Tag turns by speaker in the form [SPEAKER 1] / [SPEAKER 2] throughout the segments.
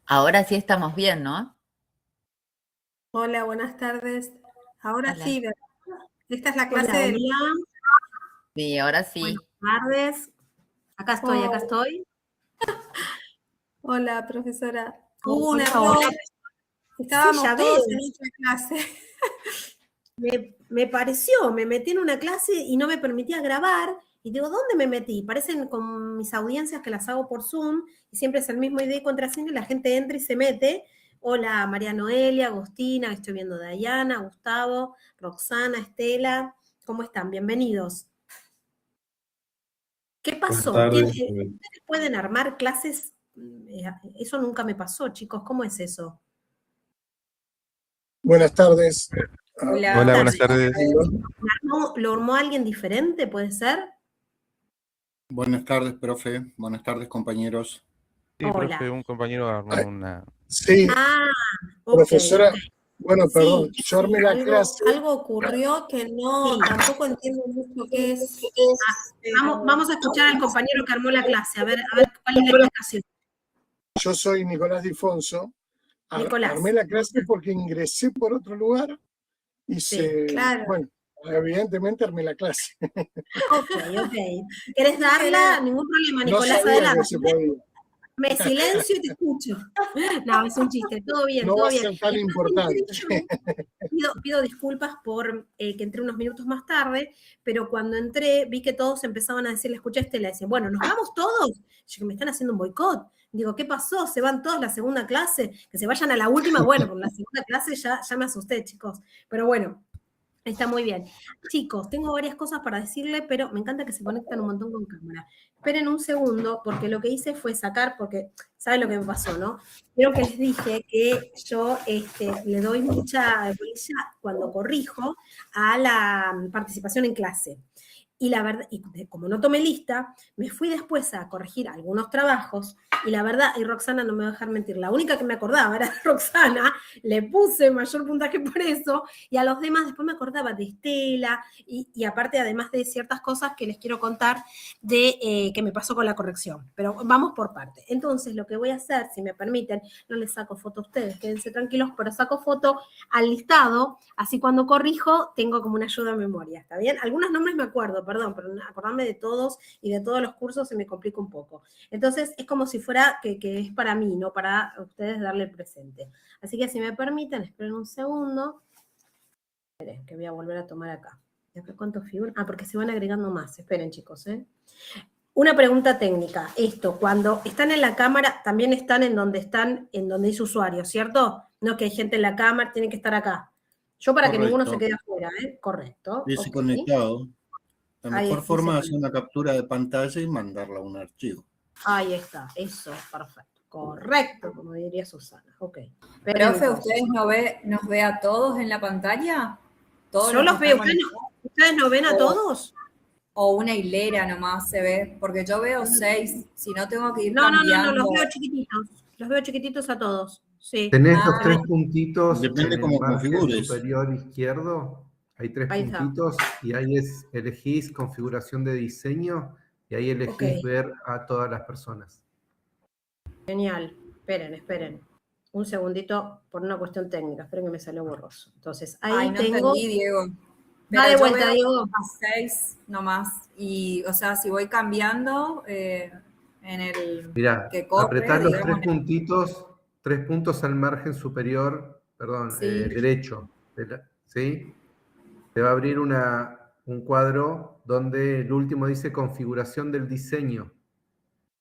[SPEAKER 1] Ahora sí estamos bien, ¿no?
[SPEAKER 2] Hola, buenas tardes. Ahora
[SPEAKER 1] Hola.
[SPEAKER 2] sí, ¿verdad? Esta es la
[SPEAKER 3] Hola,
[SPEAKER 2] clase del...
[SPEAKER 3] hola,
[SPEAKER 1] Sí, ahora
[SPEAKER 3] buenas
[SPEAKER 1] sí.
[SPEAKER 3] tardes. Acá estoy, acá
[SPEAKER 2] Oh,
[SPEAKER 3] estoy.
[SPEAKER 2] hola, profesora. Hubo un
[SPEAKER 3] Hola, hola.
[SPEAKER 2] error.
[SPEAKER 3] Sí,
[SPEAKER 2] Estábamos
[SPEAKER 3] ya
[SPEAKER 2] todos
[SPEAKER 3] veo,
[SPEAKER 2] en otra clase.
[SPEAKER 3] me pareció, me metí en una clase y no me permitía grabar. Y digo, ¿dónde me metí? Parecen con mis audiencias que las hago por Zoom y siempre es el mismo ID y contraseña y la gente entra y se mete. Hola, María Noelia, Agostina, estoy viendo Dayana, Gustavo, Roxana, Estela. ¿Cómo están? Bienvenidos. ¿Qué
[SPEAKER 4] Buenas
[SPEAKER 3] pasó?
[SPEAKER 4] tardes.
[SPEAKER 3] ¿Ustedes pueden armar clases? Eso nunca me pasó, chicos. ¿Cómo es eso?
[SPEAKER 5] Buenas tardes.
[SPEAKER 3] ¿Cómo
[SPEAKER 6] Hola,
[SPEAKER 2] Hola,
[SPEAKER 3] están?
[SPEAKER 6] buenas tardes.
[SPEAKER 3] ¿Lo armó alguien diferente? ¿Puede ser?
[SPEAKER 4] Buenas tardes, profe. Buenas tardes, compañeros.
[SPEAKER 6] Sí, profe,
[SPEAKER 3] Hola.
[SPEAKER 6] un compañero armó
[SPEAKER 5] Ay,
[SPEAKER 6] una...
[SPEAKER 5] sí,
[SPEAKER 3] Ah, ok, ok.
[SPEAKER 5] profesora. Bueno, perdón,
[SPEAKER 3] Sí,
[SPEAKER 5] yo armé la
[SPEAKER 2] algo,
[SPEAKER 5] clase.
[SPEAKER 2] algo ocurrió que no,
[SPEAKER 3] sí.
[SPEAKER 2] tampoco entiendo mucho qué es,
[SPEAKER 3] Vamos
[SPEAKER 2] pero
[SPEAKER 3] a escuchar al compañero que armó la clase, a ver cuál es la explicación.
[SPEAKER 5] Yo soy Nicolás Difonso. Armé
[SPEAKER 3] Nicolás.
[SPEAKER 5] la clase porque ingresé por otro lugar y
[SPEAKER 3] Sí.
[SPEAKER 2] claro,
[SPEAKER 5] bueno, evidentemente armé la clase.
[SPEAKER 3] Ok, ok. ¿Querés
[SPEAKER 2] claro.
[SPEAKER 3] darla? Ningún problema,
[SPEAKER 5] No
[SPEAKER 3] Nicolás,
[SPEAKER 5] sabía que
[SPEAKER 3] adelante.
[SPEAKER 5] se podía.
[SPEAKER 3] Me silencio y te escucho. No, es un chiste. Todo bien,
[SPEAKER 5] No va
[SPEAKER 3] todo
[SPEAKER 5] a
[SPEAKER 3] bien.
[SPEAKER 5] ser tan
[SPEAKER 3] Y aparte entré
[SPEAKER 5] importante.
[SPEAKER 3] yo, pido disculpas por que entré unos minutos más tarde, pero cuando entré vi que todos empezaban a decirle, escuché a Estela, decían, bueno, ¿nos vamos todos? Yo que me están haciendo un boicot. Digo, ¿qué pasó? ¿Se van todos la segunda clase? Que se vayan a la última. Bueno, por la segunda clase ya me asusté, chicos. Pero bueno, está muy bien. Chicos, tengo varias cosas para decirle, pero me encanta que se conectan un montón con cámara. Esperen un segundo, porque lo que hice fue sacar, porque ¿saben lo que me pasó, no? Creo que les dije que yo le doy mucha bolilla cuando corrijo a la participación en clase. Y la verdad, y como no tomé lista, me fui después a corregir algunos trabajos y la verdad, y Roxana no me va a dejar mentir, la única que me acordaba era Roxana, le puse mayor puntaje por eso, y a los demás después me acordaba de Estela, y aparte además de ciertas cosas que les quiero contar de que me pasó con la corrección. Pero vamos por parte. Entonces, lo que voy a hacer, si me permiten, no les saco foto a ustedes, quédense tranquilos, pero saco foto al listado, así cuando corrijo tengo como una ayuda a memoria, ¿está bien? Algunos nombres me acuerdo, perdón, pero acordarme de todos y de todos los cursos se me complica un poco. Entonces, es como si fuera que es para mí, no para ustedes darle el presente. Así que si me permiten, esperen un segundo. Esperen, que voy a volver a tomar acá. ¿Y acá cuántos figuran? Ah, porque se van agregando más. Esperen, chicos, ¿eh? Una pregunta técnica. Esto, cuando están en la cámara, también están en donde dice usuario, ¿cierto? No que hay gente en la cámara, tienen que estar acá. Yo para que ninguno se
[SPEAKER 4] Correcto.
[SPEAKER 3] quede afuera, ¿eh? Correcto,
[SPEAKER 4] Dice
[SPEAKER 3] ok.
[SPEAKER 4] conectado. La
[SPEAKER 3] Ahí
[SPEAKER 4] mejor
[SPEAKER 3] dice,
[SPEAKER 4] forma es hacer una captura de pantalla y mandarla a un archivo.
[SPEAKER 3] ahí está, eso, perfecto. Correcto, como diría Susana, ok. Esperen
[SPEAKER 7] Profe,
[SPEAKER 3] entonces.
[SPEAKER 7] ¿nos ve a todos en la pantalla? ¿Todos
[SPEAKER 3] Yo
[SPEAKER 7] los que
[SPEAKER 3] los veo,
[SPEAKER 7] están conectados?
[SPEAKER 3] ¿ustedes no ven a
[SPEAKER 7] ¿O,
[SPEAKER 3] todos?
[SPEAKER 7] o una hilera nomás se ve? Porque yo veo 6, si no tengo que ir
[SPEAKER 3] No, los veo
[SPEAKER 7] cambiando.
[SPEAKER 3] chiquititos. Los veo chiquititos a todos. Sí.
[SPEAKER 8] Tenés los
[SPEAKER 7] Ah,
[SPEAKER 8] tres puntitos
[SPEAKER 4] Depende
[SPEAKER 8] en el
[SPEAKER 4] cómo
[SPEAKER 8] margen
[SPEAKER 4] configures.
[SPEAKER 8] superior izquierdo. Hay tres
[SPEAKER 3] Ahí está.
[SPEAKER 8] puntitos y ahí elegís configuración de diseño y ahí
[SPEAKER 3] Ok,
[SPEAKER 8] elegís ver a todas las personas.
[SPEAKER 3] genial. Esperen. Un segundito por una cuestión técnica. Esperen que me salió borroso. Entonces,
[SPEAKER 7] ay,
[SPEAKER 3] ahí
[SPEAKER 7] no
[SPEAKER 3] tengo.
[SPEAKER 7] entendí, Diego.
[SPEAKER 3] Va
[SPEAKER 7] Pero
[SPEAKER 3] de
[SPEAKER 7] yo
[SPEAKER 3] vuelta,
[SPEAKER 7] veo
[SPEAKER 3] Diego.
[SPEAKER 7] a 6 nomás. Y, o sea, si voy cambiando en el
[SPEAKER 8] Mirá,
[SPEAKER 7] que corre,
[SPEAKER 8] apretás los
[SPEAKER 7] digamos,
[SPEAKER 8] tres puntos al margen superior, perdón,
[SPEAKER 7] sí.
[SPEAKER 8] derecho, ¿sí? Te va a abrir un cuadro donde el último dice configuración del diseño.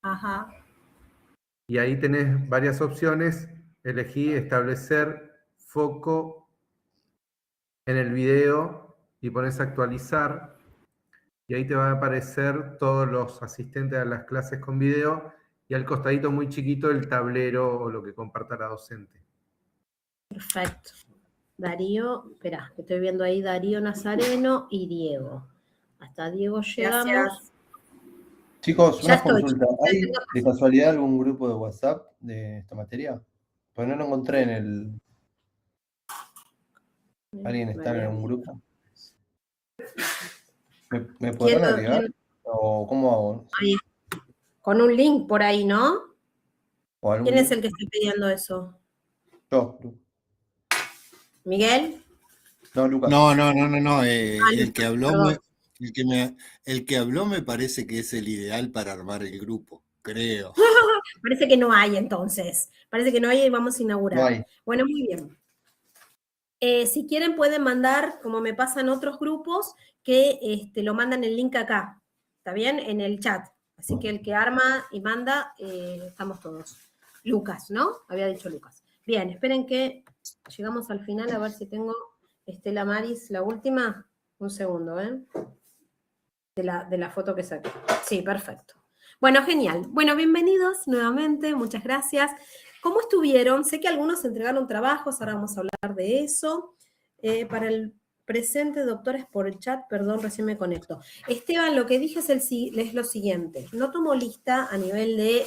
[SPEAKER 7] Ajá.
[SPEAKER 8] Y ahí tenés varias opciones. Elegí establecer foco en el video y pones actualizar. Y ahí te van a aparecer todos los asistentes a las clases con video y al costadito muy chiquito el tablero o lo que comparta la docente.
[SPEAKER 3] Perfecto. Darío, espera, que estoy viendo ahí Darío Nazareno y Diego. Hasta Diego llegamos.
[SPEAKER 7] Gracias.
[SPEAKER 9] Chicos,
[SPEAKER 3] Ya
[SPEAKER 9] una
[SPEAKER 3] estoy,
[SPEAKER 9] consulta.
[SPEAKER 3] chicos.
[SPEAKER 9] ¿Hay de casualidad algún grupo de WhatsApp de esta materia? Pues no lo encontré en el... ¿Alguien está en algún grupo? ¿Me
[SPEAKER 3] ¿Quién
[SPEAKER 9] podrán agregar? ¿O cómo hago?
[SPEAKER 3] ahí, con un link por ahí, ¿no?
[SPEAKER 9] ¿O algún
[SPEAKER 3] ¿Quién es
[SPEAKER 9] grupo?
[SPEAKER 3] el que está pidiendo eso?
[SPEAKER 9] Yo,
[SPEAKER 3] ¿Miguel?
[SPEAKER 9] no, Lucas.
[SPEAKER 4] No. El que
[SPEAKER 3] Lucas,
[SPEAKER 4] habló
[SPEAKER 3] perdón.
[SPEAKER 4] el que habló me parece que es el ideal para armar el grupo, creo.
[SPEAKER 3] Parece que no hay entonces. Parece que no hay y vamos a
[SPEAKER 9] No
[SPEAKER 3] inaugurar.
[SPEAKER 9] hay.
[SPEAKER 3] Bueno, muy bien. Si quieren pueden mandar, como me pasa en otros grupos, que lo mandan el link acá. ¿Está bien? En el chat. Así que el que arma y manda, estamos todos. Lucas, ¿no? Había dicho Lucas. Bien, esperen que llegamos al final a ver si tengo Estela Maris, la última. Un segundo, ¿eh? De la foto que saqué. Sí, perfecto. Bueno, genial. Bueno, bienvenidos nuevamente, muchas gracias. ¿Cómo estuvieron? Sé que algunos entregaron trabajos, ahora vamos a hablar de eso. Para el presente, doctores, por el chat, perdón, recién me conecto. Esteban, lo que dije es lo siguiente. No tomo lista a nivel de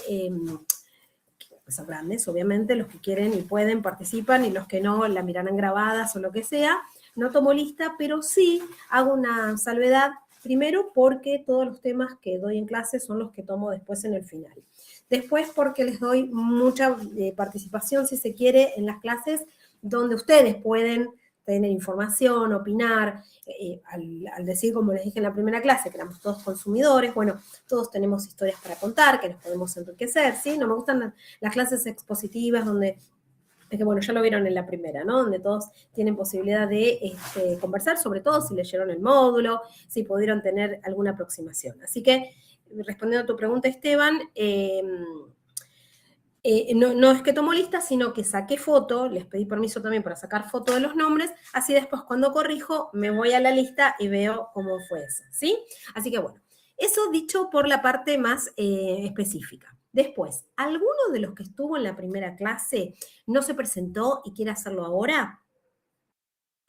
[SPEAKER 3] son grandes, obviamente, los que quieren y pueden participan y los que no la mirarán grabadas o lo que sea. No tomo lista, pero sí hago una salvedad, primero porque todos los temas que doy en clase son los que tomo después en el final. Después porque les doy mucha participación, si se quiere, en las clases donde ustedes pueden tener información, opinar, al decir, como les dije en la primera clase, que éramos todos consumidores, bueno, todos tenemos historias para contar, que nos podemos enriquecer, ¿sí? No me gustan las clases expositivas donde, es que bueno, ya lo vieron en la primera, ¿no? Donde todos tienen posibilidad de conversar, sobre todo si leyeron el módulo, si pudieron tener alguna aproximación. Así que, respondiendo a tu pregunta, Esteban, no es que tomo lista, sino que saqué foto, les pedí permiso también para sacar foto de los nombres, así después cuando corrijo me voy a la lista y veo cómo fue eso, ¿sí? Así que bueno, eso dicho por la parte más específica. Después, ¿alguno de los que estuvo en la primera clase no se presentó y quiere hacerlo ahora?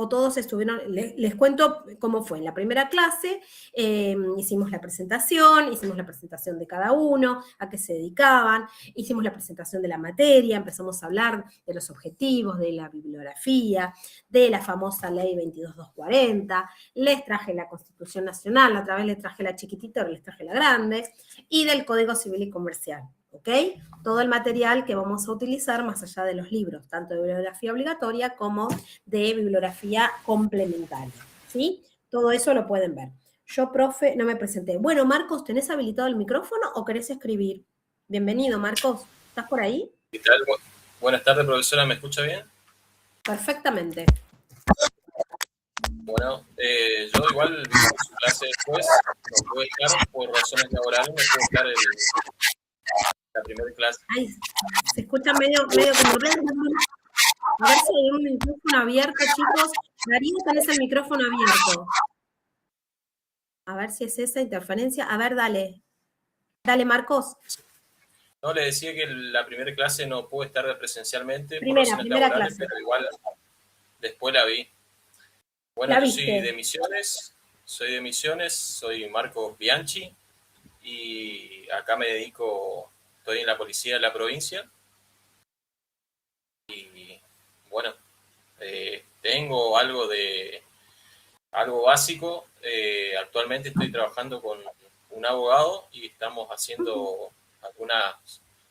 [SPEAKER 3] O todos estuvieron, les cuento cómo fue. En la primera clase hicimos la presentación de cada uno, a qué se dedicaban, hicimos la presentación de la materia, empezamos a hablar de los objetivos, de la bibliografía, de la famosa ley 22240, les traje la Constitución Nacional, otra vez les traje la chiquitita, ahora les traje la grande, y del Código Civil y Comercial. ¿Ok? Todo el material que vamos a utilizar más allá de los libros, tanto de bibliografía obligatoria como de bibliografía complementaria, ¿sí? Todo eso lo pueden ver. Yo, profe, no me presenté. Bueno, Marcos, ¿tenés habilitado el micrófono o querés escribir? Bienvenido, Marcos. ¿Estás por ahí?
[SPEAKER 6] ¿Qué tal? Buenas tardes, profesora. ¿Me escucha bien?
[SPEAKER 3] Perfectamente.
[SPEAKER 6] Bueno, yo igual vi su clase después, no pude estar por razones laborales, no pude estar la primera clase.
[SPEAKER 3] Ay, se escucha medio como... A ver si hay un micrófono abierto, chicos. Darío, tenés el micrófono abierto. A ver si es esa interferencia. A ver, dale. Dale, Marcos.
[SPEAKER 6] No, le decía que la primera clase no pude estar presencialmente por
[SPEAKER 3] Primera
[SPEAKER 6] razones laborales,
[SPEAKER 3] clase.
[SPEAKER 6] pero igual después la vi. Bueno, yo soy de Misiones, soy Marcos Bianchi y acá me dedico, estoy en la policía de la provincia y bueno, tengo algo básico. Actualmente estoy trabajando con un abogado y estamos haciendo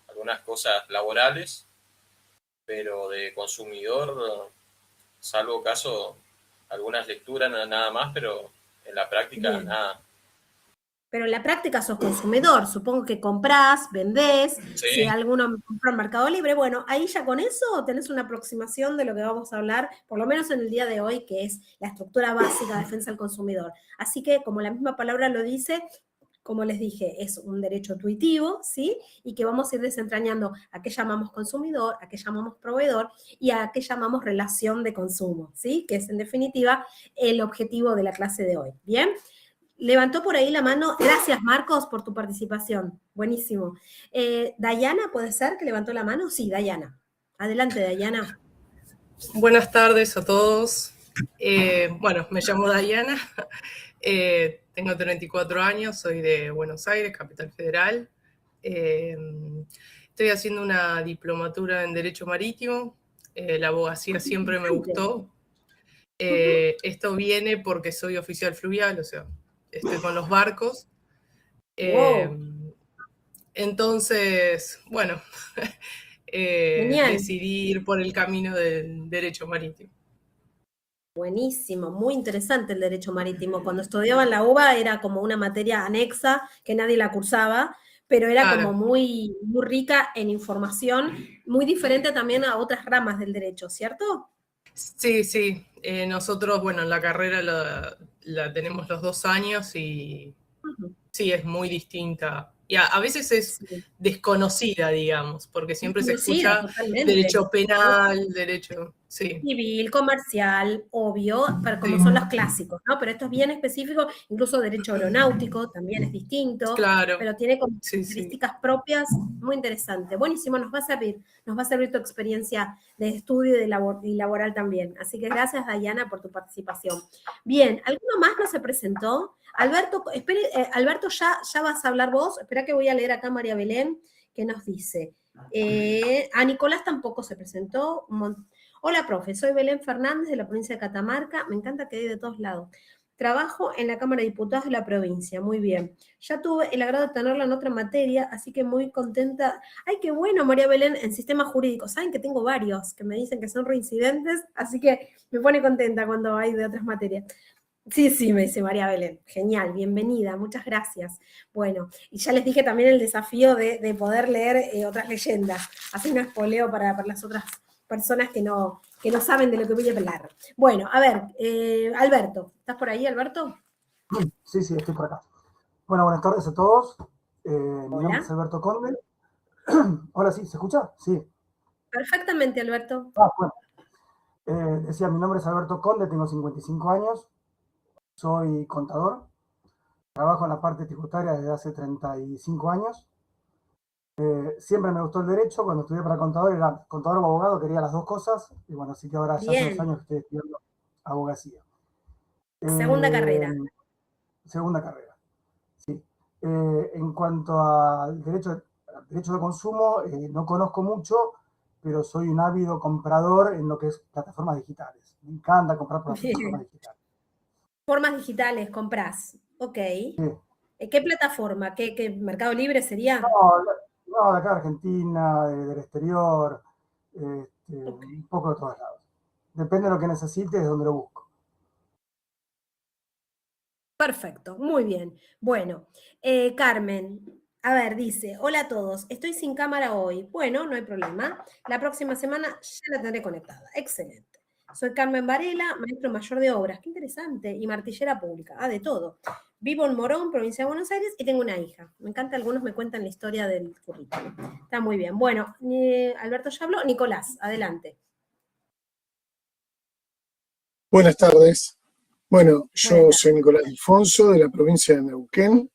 [SPEAKER 6] algunas cosas laborales, pero de consumidor, salvo caso, algunas lecturas nada más, pero en la práctica nada.
[SPEAKER 3] Pero en la práctica sos consumidor, supongo que comprás, vendés,
[SPEAKER 6] Sí.
[SPEAKER 3] Si alguno compra en Mercado Libre, bueno, ahí ya con eso tenés una aproximación de lo que vamos a hablar, por lo menos en el día de hoy, que es la estructura básica de defensa del consumidor. Así que, como la misma palabra lo dice, como les dije, es un derecho intuitivo, ¿sí? Y que vamos a ir desentrañando a qué llamamos consumidor, a qué llamamos proveedor y a qué llamamos relación de consumo, ¿sí? Que es, en definitiva, el objetivo de la clase de hoy, ¿bien? Levantó por ahí la mano. Gracias, Marcos, por tu participación. Buenísimo. Dayana, ¿puede ser que levantó la mano? Sí, Dayana. Adelante, Dayana.
[SPEAKER 10] Buenas tardes a todos. Bueno, me llamo Dayana. Tengo 34 años, soy de Buenos Aires, Capital Federal. Estoy haciendo una diplomatura en Derecho Marítimo. La abogacía siempre me gustó. Esto viene porque soy oficial fluvial, o sea, estoy con los barcos.
[SPEAKER 3] Wow.
[SPEAKER 10] Entonces, bueno,
[SPEAKER 3] Genial.
[SPEAKER 10] decidí ir por el camino del derecho marítimo.
[SPEAKER 3] Buenísimo, muy interesante el derecho marítimo. Cuando estudiaba en la UBA era como una materia anexa que nadie la cursaba, pero era
[SPEAKER 10] Claro.
[SPEAKER 3] como muy, muy rica en información, muy diferente también a otras ramas del derecho, ¿cierto?
[SPEAKER 10] Sí, sí. Nosotros, bueno, en la carrera la tenemos los 2 años y sí, es muy distinta. Y a veces es desconocida, digamos, porque siempre se
[SPEAKER 3] Desconocida,
[SPEAKER 10] escucha
[SPEAKER 3] totalmente.
[SPEAKER 10] derecho penal, derecho, sí.
[SPEAKER 3] Civil, comercial, obvio, pero como
[SPEAKER 10] Sí.
[SPEAKER 3] son los clásicos, ¿no? Pero esto es bien específico, incluso derecho aeronáutico también es distinto,
[SPEAKER 10] Claro.
[SPEAKER 3] pero tiene como
[SPEAKER 10] Sí, sí.
[SPEAKER 3] características propias, muy interesante. Buenísimo, nos va a servir tu experiencia de estudio y laboral también. Así que gracias, Dayana, por tu participación. Bien, ¿alguno más no se presentó? Alberto, espere, Alberto, ya vas a hablar vos. Espera que voy a leer acá a María Belén, que nos dice. A Nicolás tampoco se presentó. Hola, profe, soy Belén Fernández de la provincia de Catamarca. Me encanta que hay de todos lados. Trabajo en la Cámara de Diputados de la provincia. Muy bien. Ya tuve el agrado de tenerla en otra materia, así que muy contenta. Ay, qué bueno, María Belén, en sistema jurídico. Saben que tengo varios que me dicen que son reincidentes, así que me pone contenta cuando hay de otras materias. Sí, me dice María Belén. Genial, bienvenida, muchas gracias. Bueno, y ya les dije también el desafío de poder leer otras leyendas. Así no espoleo para las otras personas que no saben de lo que voy a hablar. Bueno, a ver, Alberto, ¿estás por ahí, Alberto?
[SPEAKER 11] Sí, estoy por acá. Bueno, buenas tardes a todos. Mi nombre es Alberto Conde. Hola, ¿sí? ¿Se escucha? Sí.
[SPEAKER 3] Perfectamente, Alberto.
[SPEAKER 11] Bueno. Decía, mi nombre es Alberto Conde, tengo 55 años, soy contador, trabajo en la parte tributaria desde hace 35 años. Siempre me gustó el derecho, cuando estudié para contador, era contador o abogado, quería las dos cosas, y bueno, así que ahora ya hace unos años que estoy estudiando abogacía.
[SPEAKER 3] Segunda carrera.
[SPEAKER 11] Segunda carrera, sí. En cuanto al derecho de consumo, no conozco mucho, pero soy un ávido comprador en lo que es plataformas digitales. Me encanta comprar plataformas digitales.
[SPEAKER 3] Formas digitales, comprás. Ok.
[SPEAKER 11] Sí.
[SPEAKER 3] ¿Qué plataforma? ¿Qué Mercado Libre sería?
[SPEAKER 11] No, de acá de Argentina, del exterior, un poco de todos lados. Depende de lo que necesites, de dónde lo busco.
[SPEAKER 3] Perfecto, muy bien. Bueno, Carmen, a ver, dice, hola a todos, estoy sin cámara hoy. Bueno, no hay problema. La próxima semana ya la tendré conectada. Excelente. Soy Carmen Varela, maestro mayor de obras. Qué interesante. Y martillera pública. Ah, de todo. Vivo en Morón, provincia de Buenos Aires, y tengo una hija. Me encanta, algunos me cuentan la historia del currículum. Está muy bien. Bueno, Alberto ya habló. Nicolás, adelante.
[SPEAKER 5] Buenas tardes. Bueno, yo soy Nicolás Alfonso, de la provincia de Neuquén.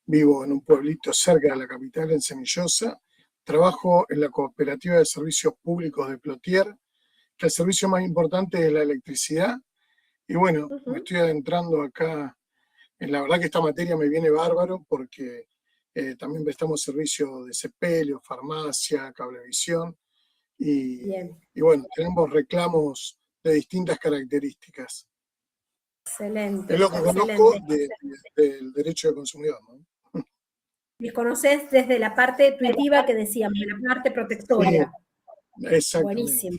[SPEAKER 5] Vivo en un pueblito cerca de la capital, en Semillosa. Trabajo en la Cooperativa de Servicios Públicos de Plotier, que el servicio más importante es la electricidad. Y bueno, me estoy adentrando acá. La verdad que esta materia me viene bárbaro porque también prestamos servicios de sepelio, farmacia, cablevisión. Y bueno, tenemos reclamos de distintas características.
[SPEAKER 3] Excelente.
[SPEAKER 5] Es lo que conozco del derecho del consumidor, ¿no?
[SPEAKER 3] Desconoces desde la parte tuitiva que decíamos, de la parte protectora.
[SPEAKER 5] Exactamente.
[SPEAKER 3] Buenísimo.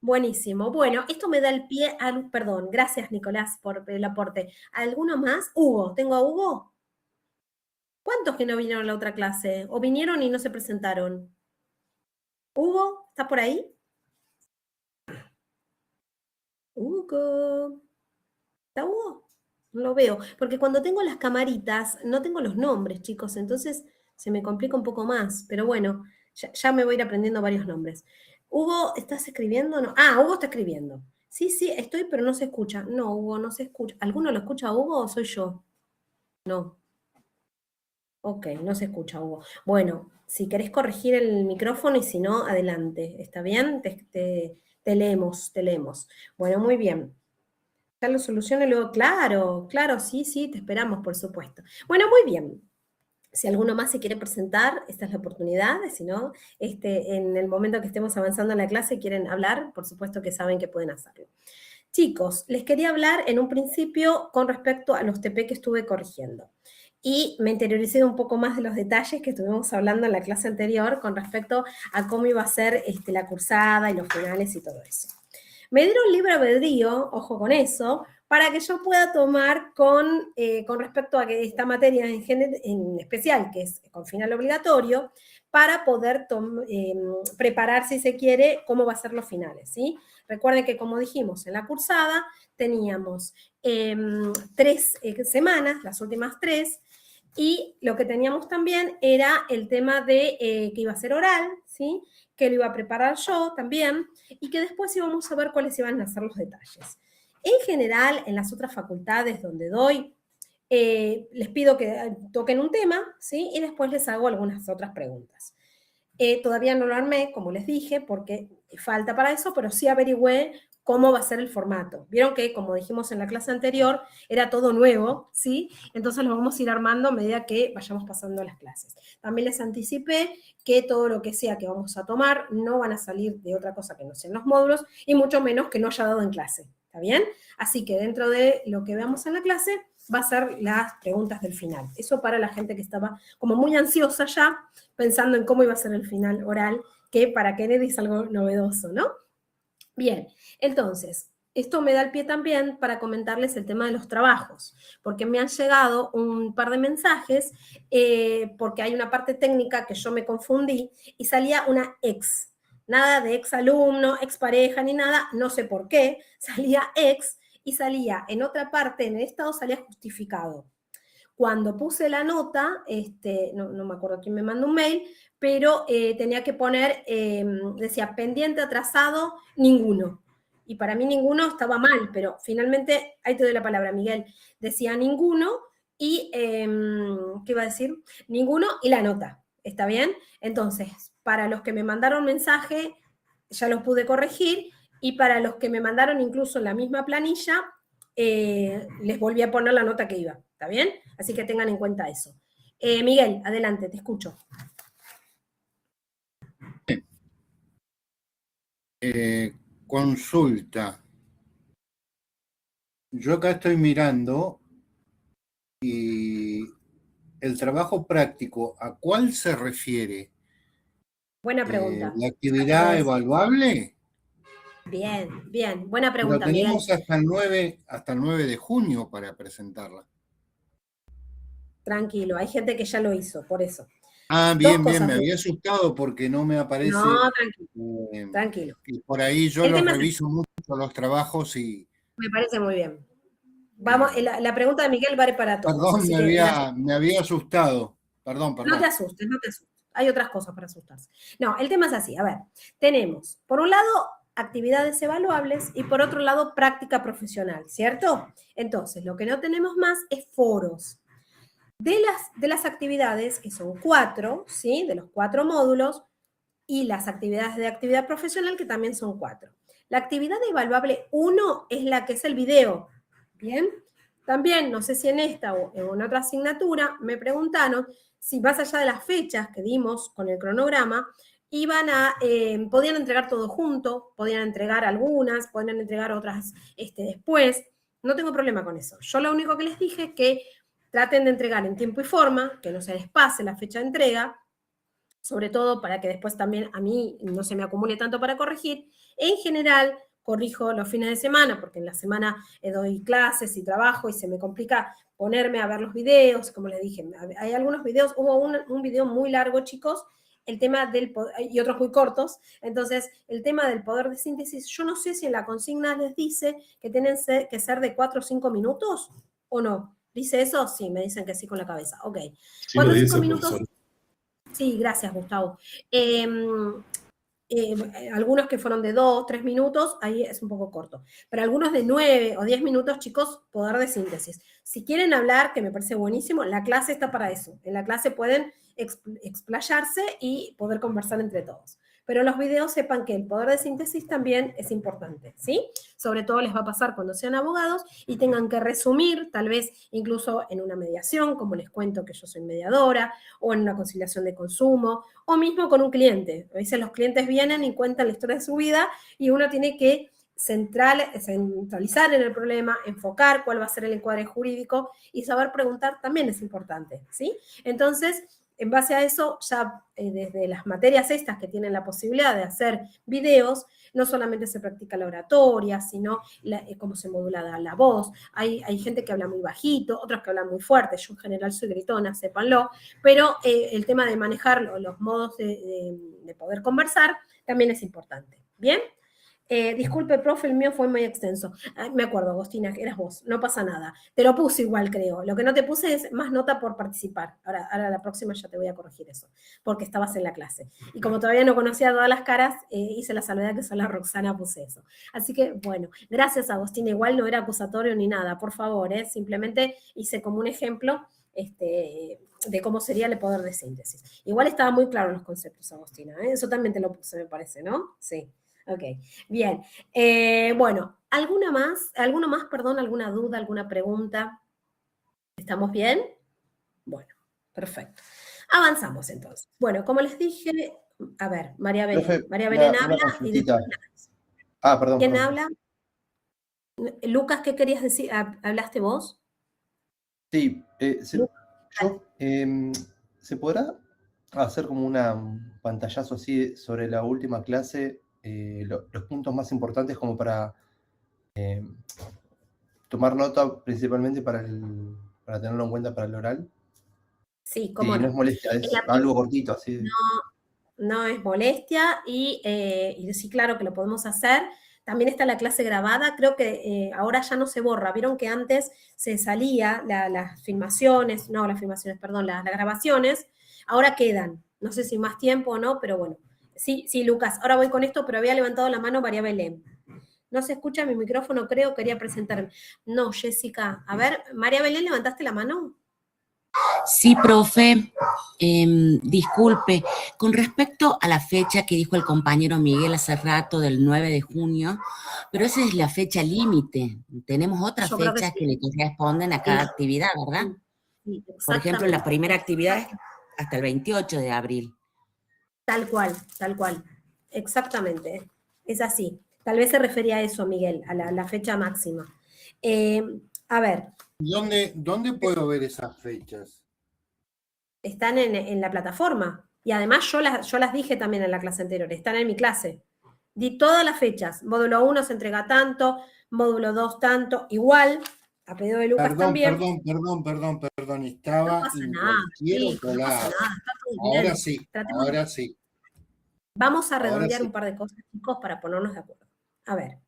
[SPEAKER 3] Buenísimo. Bueno, esto me da el pie al... Perdón, gracias Nicolás por el aporte. ¿Alguno más? Hugo, ¿tengo a Hugo? ¿Cuántos que no vinieron a la otra clase? ¿O vinieron y no se presentaron? Hugo, ¿está por ahí? Hugo. ¿Está Hugo? No lo veo. Porque cuando tengo las camaritas, no tengo los nombres, chicos, entonces se me complica un poco más. Pero bueno, ya me voy a ir aprendiendo varios nombres. Hugo, ¿estás escribiendo? No. Ah, Hugo está escribiendo. Sí, estoy, pero no se escucha. No, Hugo, no se escucha. ¿Alguno lo escucha a Hugo o soy yo? No. Ok, no se escucha, Hugo. Bueno, si querés corregir el micrófono y si no, adelante. ¿Está bien? Te leemos. Bueno, muy bien. Ya lo soluciono y luego, claro, sí, te esperamos, por supuesto. Bueno, muy bien. Si alguno más se quiere presentar, esta es la oportunidad. Si no, en el momento que estemos avanzando en la clase y quieren hablar, por supuesto que saben que pueden hacerlo. Chicos, les quería hablar en un principio con respecto a los TP que estuve corrigiendo. y me interioricé un poco más de los detalles que estuvimos hablando en la clase anterior con respecto a cómo iba a ser la cursada y los finales y todo eso. Me dieron libre albedrío, ojo con eso, para que yo pueda tomar con respecto a que esta materia en especial, que es con final obligatorio, para poder preparar, si se quiere, cómo va a ser los finales, ¿sí? Recuerden que, como dijimos, en la cursada teníamos 3 semanas, las últimas 3, y lo que teníamos también era el tema de que iba a ser oral, ¿sí? Que lo iba a preparar yo también, y que después íbamos a ver cuáles iban a ser los detalles. En general, en las otras facultades donde doy, les pido que toquen un tema, ¿sí? Y después les hago algunas otras preguntas. Todavía no lo armé, como les dije, porque falta para eso, pero sí averigüé cómo va a ser el formato. Vieron que, como dijimos en la clase anterior, era todo nuevo, ¿sí? Entonces lo vamos a ir armando a medida que vayamos pasando las clases. También les anticipé que todo lo que sea que vamos a tomar no van a salir de otra cosa que no sean los módulos, y mucho menos que no haya dado en clase, ¿está bien? Así que dentro de lo que veamos en la clase va a ser las preguntas del final. Eso para la gente que estaba como muy ansiosa ya, pensando en cómo iba a ser el final oral, que para Kennedy es algo novedoso, ¿no? Bien, entonces, esto me da el pie también para comentarles el tema de los trabajos, porque me han llegado un par de mensajes, porque hay una parte técnica que yo me confundí y salía una ex, nada de ex alumno, ex pareja ni nada, no sé por qué, salía ex y salía en otra parte, en el estado salía justificado. Cuando puse la nota, no me acuerdo quién me mandó un mail, pero tenía que poner, decía, pendiente, atrasado, ninguno. Y para mí ninguno estaba mal, pero finalmente, ahí te doy la palabra, Miguel, decía ninguno y, ¿qué iba a decir? Ninguno y la nota, ¿está bien? Entonces, para los que me mandaron mensaje, ya los pude corregir, y para los que me mandaron incluso en la misma planilla, les volví a poner la nota que iba, ¿está bien? Así que tengan en cuenta eso. Miguel, adelante, te escucho.
[SPEAKER 4] Consulta. Yo acá estoy mirando y el trabajo práctico, ¿a cuál se refiere?
[SPEAKER 3] Buena pregunta.
[SPEAKER 4] ¿La actividad evaluable?
[SPEAKER 3] Bien, bien, buena pregunta,
[SPEAKER 4] Pero tenemos
[SPEAKER 3] Miguel.
[SPEAKER 4] hasta el 9 de junio para presentarla.
[SPEAKER 3] Tranquilo, hay gente que ya lo hizo, por eso.
[SPEAKER 4] Ah, bien, bien, me había asustado porque no me aparece.
[SPEAKER 3] No, tranquilo, tranquilo.
[SPEAKER 4] Y por ahí yo los reviso mucho los trabajos y...
[SPEAKER 3] Me parece muy bien. Vamos, la pregunta de Miguel vale para todos.
[SPEAKER 4] Perdón, me había asustado. Perdón.
[SPEAKER 3] No te asustes, no te asustes. Hay otras cosas para asustarse. No, el tema es así. A ver, tenemos, por un lado, actividades evaluables y por otro lado, práctica profesional, ¿cierto? Entonces, lo que no tenemos más es foros. De las actividades, que son 4, ¿sí? De los 4 módulos, y las actividades de actividad profesional, que también son 4. La actividad evaluable 1 es la que es el video, ¿bien? También, no sé si en esta o en otra asignatura, me preguntaron si más allá de las fechas que dimos con el cronograma, podían entregar todo junto, podían entregar algunas, podían entregar otras después. No tengo problema con eso. Yo lo único que les dije es que traten de entregar en tiempo y forma, que no se les pase la fecha de entrega, sobre todo para que después también a mí no se me acumule tanto para corregir. En general, corrijo los fines de semana, porque en la semana doy clases y trabajo y se me complica ponerme a ver los videos, como les dije. Hay algunos videos, hubo un video muy largo, chicos, el tema del y otros muy cortos. Entonces, el tema del poder de síntesis, yo no sé si en la consigna les dice que tienen que ser de 4 o 5 minutos o no. ¿Dice eso? Sí, me dicen que sí con la cabeza. Ok.
[SPEAKER 12] Sí, 4 o 5
[SPEAKER 3] minutos.
[SPEAKER 12] profesor.
[SPEAKER 3] Sí, gracias, Gustavo. Algunos que fueron de 2, 3 minutos, ahí es un poco corto. Pero algunos de 9 o 10 minutos, chicos, poder de síntesis. Si quieren hablar, que me parece buenísimo, la clase está para eso. En la clase pueden explayarse y poder conversar entre todos. Pero los videos sepan que el poder de síntesis también es importante, ¿sí? Sobre todo les va a pasar cuando sean abogados y tengan que resumir, tal vez incluso en una mediación, como les cuento que yo soy mediadora, o en una conciliación de consumo, o mismo con un cliente. A veces los clientes vienen y cuentan la historia de su vida y uno tiene que centralizar en el problema, enfocar cuál va a ser el encuadre jurídico y saber preguntar también es importante, ¿sí? Entonces, en base a eso, ya desde las materias estas que tienen la posibilidad de hacer videos, no solamente se practica la oratoria, sino cómo se modula la voz. Hay gente que habla muy bajito, otros que hablan muy fuerte. Yo en general soy gritona, sépanlo, pero el tema de manejar los modos de poder conversar también es importante. ¿Bien? Disculpe, profe, el mío fue muy extenso. Me acuerdo, Agostina, que eras vos. No pasa nada. Te lo puse igual, creo. Lo que no te puse es más nota por participar. Ahora la próxima ya te voy a corregir eso, porque estabas en la clase. Y como todavía no conocía todas las caras, hice la salvedad que solo Roxana puse eso. Así que, bueno, gracias, Agostina. Igual no era acusatorio ni nada, por favor. Simplemente hice como un ejemplo de cómo sería el poder de síntesis. Igual estaba muy claro los conceptos, Agostina. Eso también te lo puse, me parece, ¿no? Sí. Ok, bien. Bueno, ¿alguna más, alguna duda, alguna pregunta? ¿Estamos bien? Bueno, perfecto. Avanzamos entonces. Bueno, como les dije, a ver, María Belén.
[SPEAKER 9] Profe,
[SPEAKER 3] María Belén
[SPEAKER 9] una
[SPEAKER 3] habla y
[SPEAKER 9] consultita.
[SPEAKER 3] después...
[SPEAKER 9] Perdón.
[SPEAKER 3] ¿Quién
[SPEAKER 9] perdón.
[SPEAKER 3] habla? Lucas, ¿qué querías decir? ¿Hablaste vos?
[SPEAKER 9] Sí, ¿se podrá hacer como un pantallazo así sobre la última clase, los puntos más importantes como para tomar nota principalmente para tenerlo en cuenta para el oral?
[SPEAKER 3] Sí, cómo
[SPEAKER 9] Si no es
[SPEAKER 3] no.
[SPEAKER 9] molestia, es algo cortito así.
[SPEAKER 3] No es molestia y sí, claro que lo podemos hacer. También está la clase grabada, creo que ahora ya no se borra. Vieron que antes se salía las grabaciones, ahora quedan. No sé si más tiempo o no, pero bueno. Sí, Lucas, ahora voy con esto, pero había levantado la mano María Belén. No se escucha mi micrófono, creo, quería presentarme. No, Jessica. A ver, María Belén, ¿levantaste la mano?
[SPEAKER 12] Sí, profe, disculpe, con respecto a la fecha que dijo el compañero Miguel hace rato del 9 de junio, pero esa es la fecha límite. Tenemos otras fechas que le corresponden a cada actividad, ¿verdad?
[SPEAKER 3] Sí,
[SPEAKER 12] por ejemplo, la primera actividad es hasta el 28 de abril.
[SPEAKER 3] Tal cual, exactamente, es así. Tal vez se refería a eso, Miguel, a la fecha máxima. A ver.
[SPEAKER 4] ¿Dónde puedo ver esas fechas?
[SPEAKER 3] Están en la plataforma. Y además yo las dije también en la clase anterior, están en mi clase. Di todas las fechas. Módulo 1 se entrega tanto, módulo 2 tanto, igual, a pedido de Lucas también.
[SPEAKER 4] Perdón, estaba
[SPEAKER 3] no pasa
[SPEAKER 4] en
[SPEAKER 3] nada,
[SPEAKER 4] cualquier
[SPEAKER 3] chicos,
[SPEAKER 4] otro
[SPEAKER 3] no pasa
[SPEAKER 4] lado.
[SPEAKER 3] nada, está todo bien.
[SPEAKER 4] Ahora sí.
[SPEAKER 3] Vamos a redondear un par de cosas, chicos, para ponernos de acuerdo. A ver,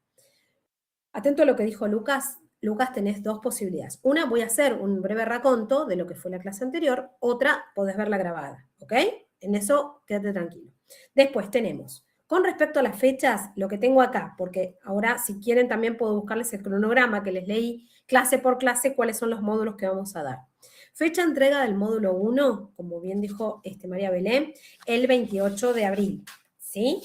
[SPEAKER 3] atento a lo que dijo Lucas. Lucas, tenés dos posibilidades. Una, voy a hacer un breve raconto de lo que fue la clase anterior. Otra, podés verla grabada, ¿ok? En eso, quédate tranquilo. Después tenemos, con respecto a las fechas, lo que tengo acá, porque ahora, si quieren, también puedo buscarles el cronograma que les leí clase por clase, cuáles son los módulos que vamos a dar. Fecha de entrega del módulo 1, como bien dijo María Belén, el 28 de abril, ¿sí?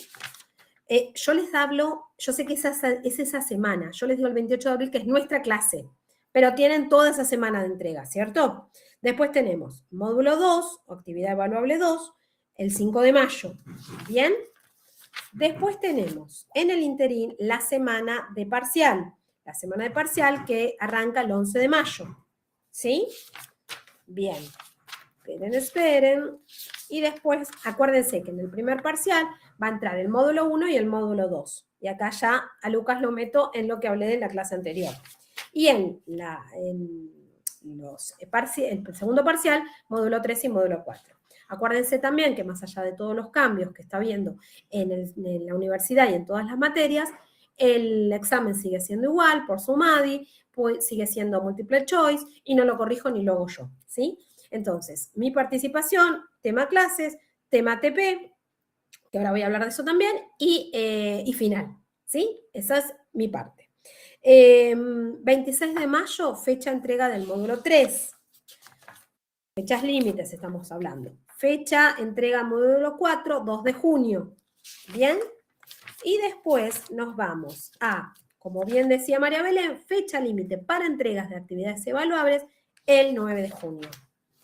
[SPEAKER 3] Yo les hablo, yo sé que es esa semana, yo les digo el 28 de abril que es nuestra clase, pero tienen toda esa semana de entrega, ¿cierto? Después tenemos módulo 2, o actividad evaluable 2, el 5 de mayo, ¿bien? Después tenemos en el interín la semana de parcial que arranca el 11 de mayo, ¿sí? Bien, esperen. Y después, acuérdense que en el primer parcial va a entrar el módulo 1 y el módulo 2. Y acá ya a Lucas lo meto en lo que hablé de la clase anterior. Y en el segundo parcial, módulo 3 y módulo 4. Acuérdense también que más allá de todos los cambios que está viendo en la universidad y en todas las materias, el examen sigue siendo igual por SUMADI, pues sigue siendo multiple choice y no lo corrijo ni lo hago yo, ¿sí? Entonces, mi participación, tema clases, tema TP, que ahora voy a hablar de eso también, y final, ¿sí? Esa es mi parte. 26 de mayo, fecha entrega del módulo 3. Fechas límites estamos hablando. Fecha entrega módulo 4, 2 de junio. ¿Bien? Y después nos vamos a, como bien decía María Belén, fecha límite para entregas de actividades evaluables el 9 de junio.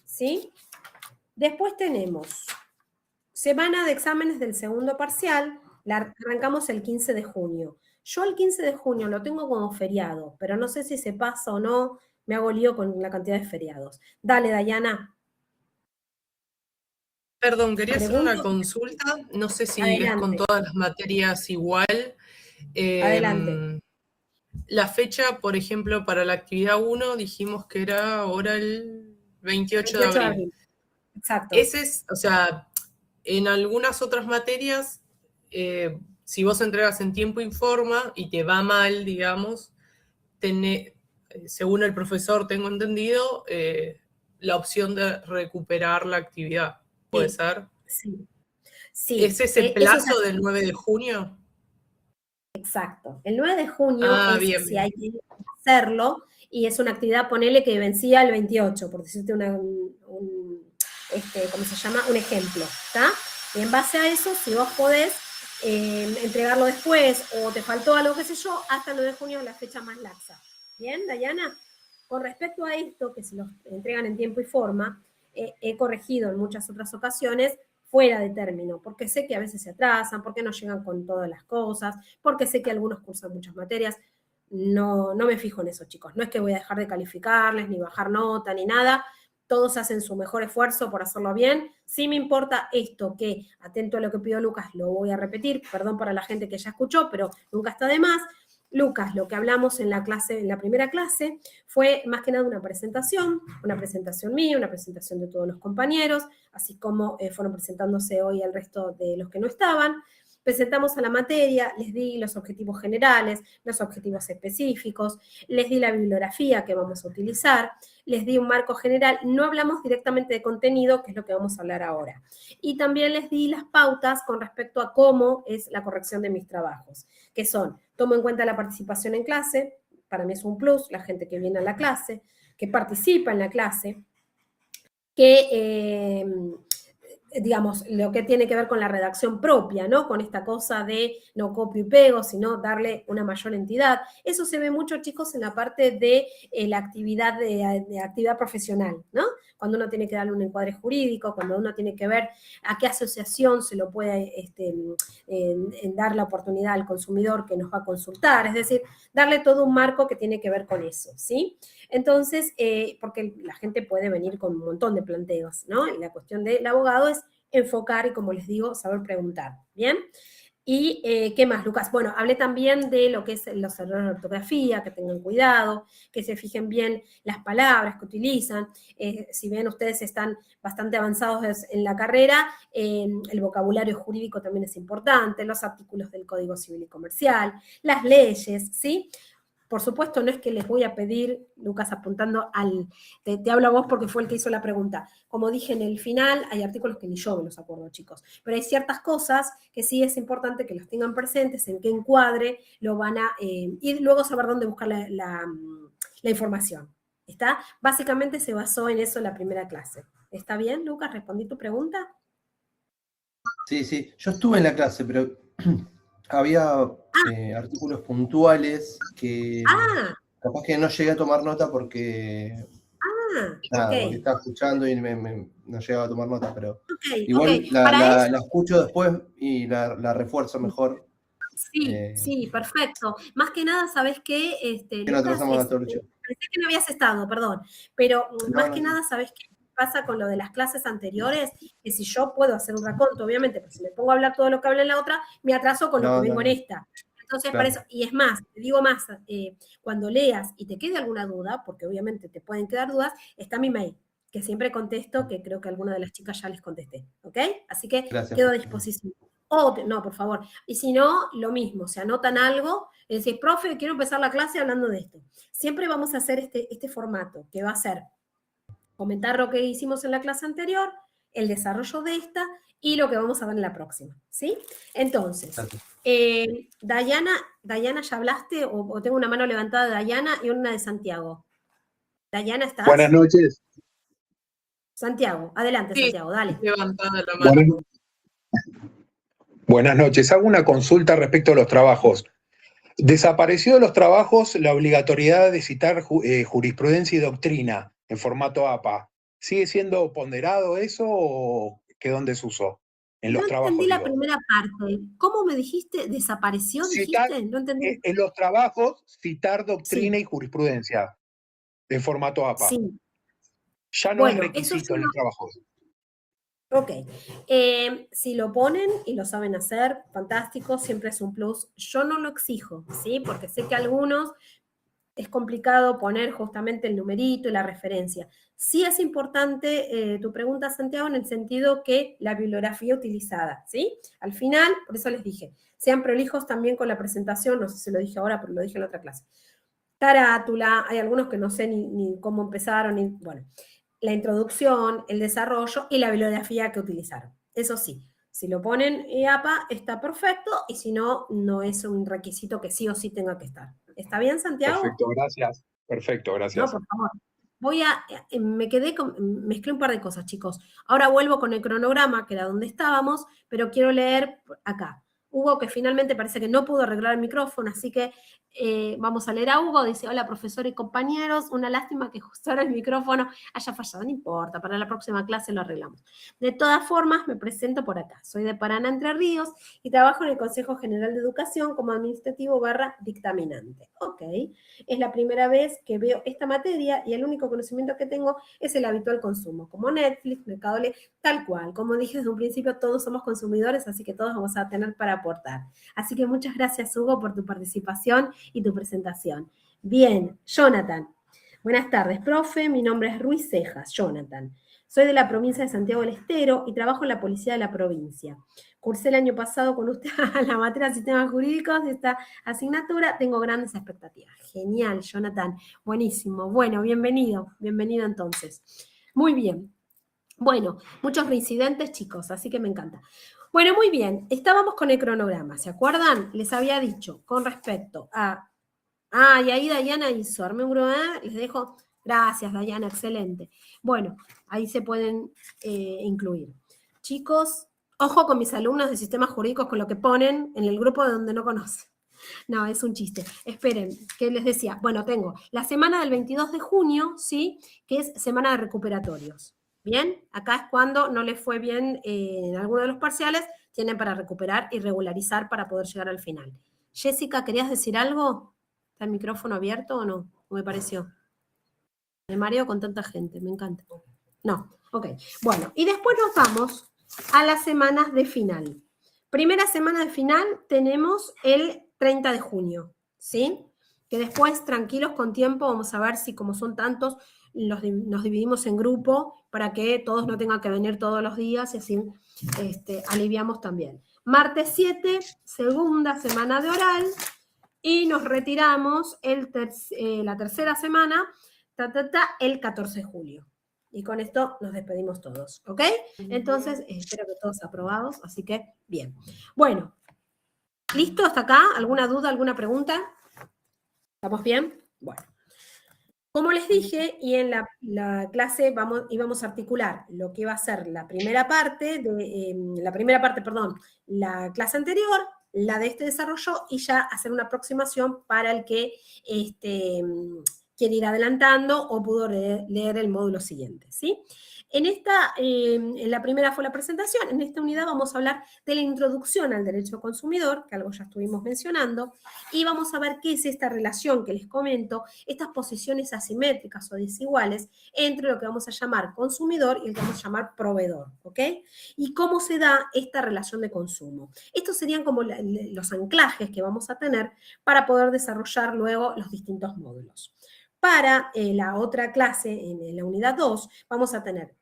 [SPEAKER 3] ¿Sí? Después tenemos semana de exámenes del segundo parcial, la arrancamos el 15 de junio. Yo el 15 de junio lo tengo como feriado, pero no sé si se pasa o no, me hago lío con la cantidad de feriados. Dale, Dayana.
[SPEAKER 10] Perdón, quería hacer una
[SPEAKER 3] Pregunto.
[SPEAKER 10] consulta. No sé si es
[SPEAKER 3] Adelante.
[SPEAKER 10] con todas las materias igual.
[SPEAKER 3] Adelante.
[SPEAKER 10] La fecha, por ejemplo, para la actividad 1 dijimos que era ahora el 28 de abril.
[SPEAKER 3] Exacto.
[SPEAKER 10] Ese es, o sea, en algunas otras materias, si vos entregas en tiempo y forma y te va mal, digamos, según el profesor tengo entendido, la opción de recuperar la actividad. ¿Puede ser?
[SPEAKER 3] Sí. Sí.
[SPEAKER 10] ¿Es ese plazo del 9 de junio?
[SPEAKER 3] Exacto. El 9 de junio es
[SPEAKER 10] bien,
[SPEAKER 3] si
[SPEAKER 10] bien.
[SPEAKER 3] hay que hacerlo y es una actividad, ponele que vencía el 28, por decirte ¿cómo se llama? Un ejemplo, ¿está? Y en base a eso, si vos podés entregarlo después o te faltó algo, qué sé yo, hasta el 9 de junio es la fecha más laxa. ¿Bien, Dayana? Con respecto a esto, que se los entregan en tiempo y forma, he corregido en muchas otras ocasiones fuera de término, porque sé que a veces se atrasan, porque no llegan con todas las cosas, porque sé que algunos cursan muchas materias. No me fijo en eso, chicos. No es que voy a dejar de calificarles, ni bajar nota, ni nada. Todos hacen su mejor esfuerzo por hacerlo bien. Sí me importa esto, que atento a lo que pidió Lucas, lo voy a repetir, perdón para la gente que ya escuchó, pero nunca está de más. Lucas, lo que hablamos en la primera clase, fue más que nada una presentación mía, una presentación de todos los compañeros, así como fueron presentándose hoy el resto de los que no estaban. Presentamos a la materia, les di los objetivos generales, los objetivos específicos, les di la bibliografía que vamos a utilizar, les di un marco general, no hablamos directamente de contenido, que es lo que vamos a hablar ahora. Y también les di las pautas con respecto a cómo es la corrección de mis trabajos, que son, tomo en cuenta la participación en clase, para mí es un plus, la gente que viene a la clase, que participa en la clase, que digamos, lo que tiene que ver con la redacción propia, ¿no? Con esta cosa de no copio y pego, sino darle una mayor entidad. Eso se ve mucho, chicos, en la parte de la actividad de actividad profesional, ¿no? Cuando uno tiene que darle un encuadre jurídico, cuando uno tiene que ver a qué asociación se lo puede dar la oportunidad al consumidor que nos va a consultar, es decir, darle todo un marco que tiene que ver con eso, ¿sí? Entonces, porque la gente puede venir con un montón de planteos, ¿no? Y la cuestión del abogado es enfocar y, como les digo, saber preguntar, ¿bien? ¿Y qué más, Lucas? Bueno, hablé también de lo que es los errores de ortografía, que tengan cuidado, que se fijen bien las palabras que utilizan. Si bien ustedes están bastante avanzados en la carrera, el vocabulario jurídico también es importante, los artículos del Código Civil y Comercial, las leyes, ¿sí? Por supuesto, no es que les voy a pedir, Lucas, apuntando te hablo a vos porque fue el que hizo la pregunta. Como dije en el final, hay artículos que ni yo me los acuerdo, chicos. Pero hay ciertas cosas que sí es importante que los tengan presentes, en qué encuadre lo van a... y luego saber dónde buscar la información. ¿Está? Básicamente se basó en eso la primera clase. ¿Está bien, Lucas? ¿Respondí tu pregunta?
[SPEAKER 9] Sí. Yo estuve en la clase, pero había artículos puntuales que capaz que no llegué a tomar nota porque porque estaba escuchando y no llegaba a tomar nota, pero igual la escucho después y la refuerzo mejor.
[SPEAKER 3] Sí, perfecto. Más que nada, ¿sabés qué? Lucas, pensé que no habías estado, perdón, pero más que nada, ¿sabés qué pasa con lo de las clases anteriores? Que si yo puedo hacer un raconto, obviamente, pero si me pongo a hablar todo lo que hablé en la otra, me atraso con lo que vengo en esta. Entonces, para eso, y es más, te digo más, cuando leas y te quede alguna duda, porque obviamente te pueden quedar dudas, está mi mail, que siempre contesto, que creo que alguna de las chicas ya les contesté, ¿ok? Así que quedo a disposición. No, por favor. Y si no, lo mismo, se anotan algo, y decís, profe, quiero empezar la clase hablando de esto. Siempre vamos a hacer este formato, que va a ser comentar lo que hicimos en la clase anterior, el desarrollo de esta, y lo que vamos a ver en la próxima, ¿sí? Entonces, Dayana, ¿ya hablaste? O tengo una mano levantada de Dayana y una de Santiago. Dayana, ¿estás?
[SPEAKER 13] Buenas noches.
[SPEAKER 3] Santiago, adelante, sí, Santiago, dale.
[SPEAKER 10] Levantada la mano.
[SPEAKER 13] Buenas noches. Hago una consulta respecto a los trabajos. Desapareció de los trabajos la obligatoriedad de citar jurisprudencia y doctrina en formato APA. ¿Sigue siendo ponderado eso o quedó en desuso? en los
[SPEAKER 3] No
[SPEAKER 13] trabajos.
[SPEAKER 3] entendí la
[SPEAKER 13] Digo.
[SPEAKER 3] primera parte. ¿Cómo me dijiste? ¿Desapareció,
[SPEAKER 13] Citar,
[SPEAKER 3] dijiste? No entendí.
[SPEAKER 13] en los trabajos, citar doctrina
[SPEAKER 3] Sí.
[SPEAKER 13] y jurisprudencia en formato APA.
[SPEAKER 3] Sí.
[SPEAKER 13] Ya no es
[SPEAKER 3] Bueno, eso
[SPEAKER 13] requisito
[SPEAKER 3] sí
[SPEAKER 13] en los trabajos.
[SPEAKER 3] Ok. Si lo ponen y lo saben hacer, fantástico, siempre es un plus. Yo no lo exijo, ¿sí? Porque sé que a algunos es complicado poner justamente el numerito y la referencia. Sí es importante tu pregunta, Santiago, en el sentido que la bibliografía utilizada, ¿sí? Al final, por eso les dije, sean prolijos también con la presentación, no sé si lo dije ahora, pero lo dije en la otra clase. Carátula, hay algunos que no sé ni cómo empezaron, ni, bueno, la introducción, el desarrollo y la bibliografía que utilizaron. Eso sí, si lo ponen EAPA está perfecto y si no, no es un requisito que sí o sí tenga que estar. ¿Está bien, Santiago?
[SPEAKER 13] Perfecto, gracias. Perfecto, gracias.
[SPEAKER 3] No, por favor. Mezclé un par de cosas, chicos. Ahora vuelvo con el cronograma, que era donde estábamos, pero quiero leer acá. Hugo, que finalmente parece que no pudo arreglar el micrófono, así que vamos a leer a Hugo. Dice, hola, profesor y compañeros, una lástima que justo ahora el micrófono haya fallado, no importa, para la próxima clase lo arreglamos. De todas formas, me presento por acá. Soy de Paraná, Entre Ríos, y trabajo en el Consejo General de Educación como administrativo / dictaminante. Ok, es la primera vez que veo esta materia y el único conocimiento que tengo es el habitual consumo, como Netflix, Mercado Libre, tal cual. Como dije desde un principio, todos somos consumidores, así que todos vamos a tener para aportar. Así que muchas gracias, Hugo, por tu participación y tu presentación. Bien, Jonathan. Buenas tardes, profe. Mi nombre es Ruiz Cejas, Jonathan. Soy de la provincia de Santiago del Estero y trabajo en la policía de la provincia. Cursé el año pasado con usted la materia de sistemas jurídicos de esta asignatura. Tengo grandes expectativas. Genial, Jonathan. Buenísimo. Bueno, bienvenido. Bienvenido entonces. Muy bien. Bueno, muchos reincidentes, chicos, así que me encanta. Bueno, muy bien. Estábamos con el cronograma, ¿se acuerdan? Les había dicho con respecto a... y ahí Dayana hizo. Armé un grupo, les dejo... Gracias, Dayana, excelente. Bueno, ahí se pueden incluir. Chicos, ojo con mis alumnos de sistemas jurídicos con lo que ponen en el grupo de donde no conocen. No, es un chiste. Esperen, ¿qué les decía? Bueno, tengo la semana del 22 de junio, ¿sí? Que es semana de recuperatorios. ¿Bien? Acá es cuando no les fue bien en alguno de los parciales, tienen para recuperar y regularizar para poder llegar al final. Jessica, ¿querías decir algo? ¿Está el micrófono abierto o no? ¿Cómo me pareció? Me mareo con tanta gente, me encanta. No, ok. Bueno, y después nos vamos a las semanas de final. Primera semana de final tenemos el 30 de junio, ¿sí? Que después, tranquilos, con tiempo, vamos a ver si como son tantos, nos dividimos en grupo para que todos no tengan que venir todos los días y así aliviamos también. Martes 7, segunda semana de oral, y nos retiramos la tercera semana, el 14 de julio. Y con esto nos despedimos todos, ¿ok? Entonces, espero que todos aprobados, así que bien. Bueno, ¿listo hasta acá? ¿Alguna duda, alguna pregunta? ¿Estamos bien? Bueno. Como les dije, y en la clase íbamos a articular lo que iba a ser la clase anterior, la de este desarrollo, y ya hacer una aproximación para el que quiere ir adelantando o pudo leer el módulo siguiente, ¿sí? En la primera fue la presentación, en esta unidad vamos a hablar de la introducción al derecho consumidor, que algo ya estuvimos mencionando, y vamos a ver qué es esta relación que les comento, estas posiciones asimétricas o desiguales entre lo que vamos a llamar consumidor y el que vamos a llamar proveedor, ¿ok? Y cómo se da esta relación de consumo. Estos serían como los anclajes que vamos a tener para poder desarrollar luego los distintos módulos. Para la otra clase, en la unidad 2, vamos a tener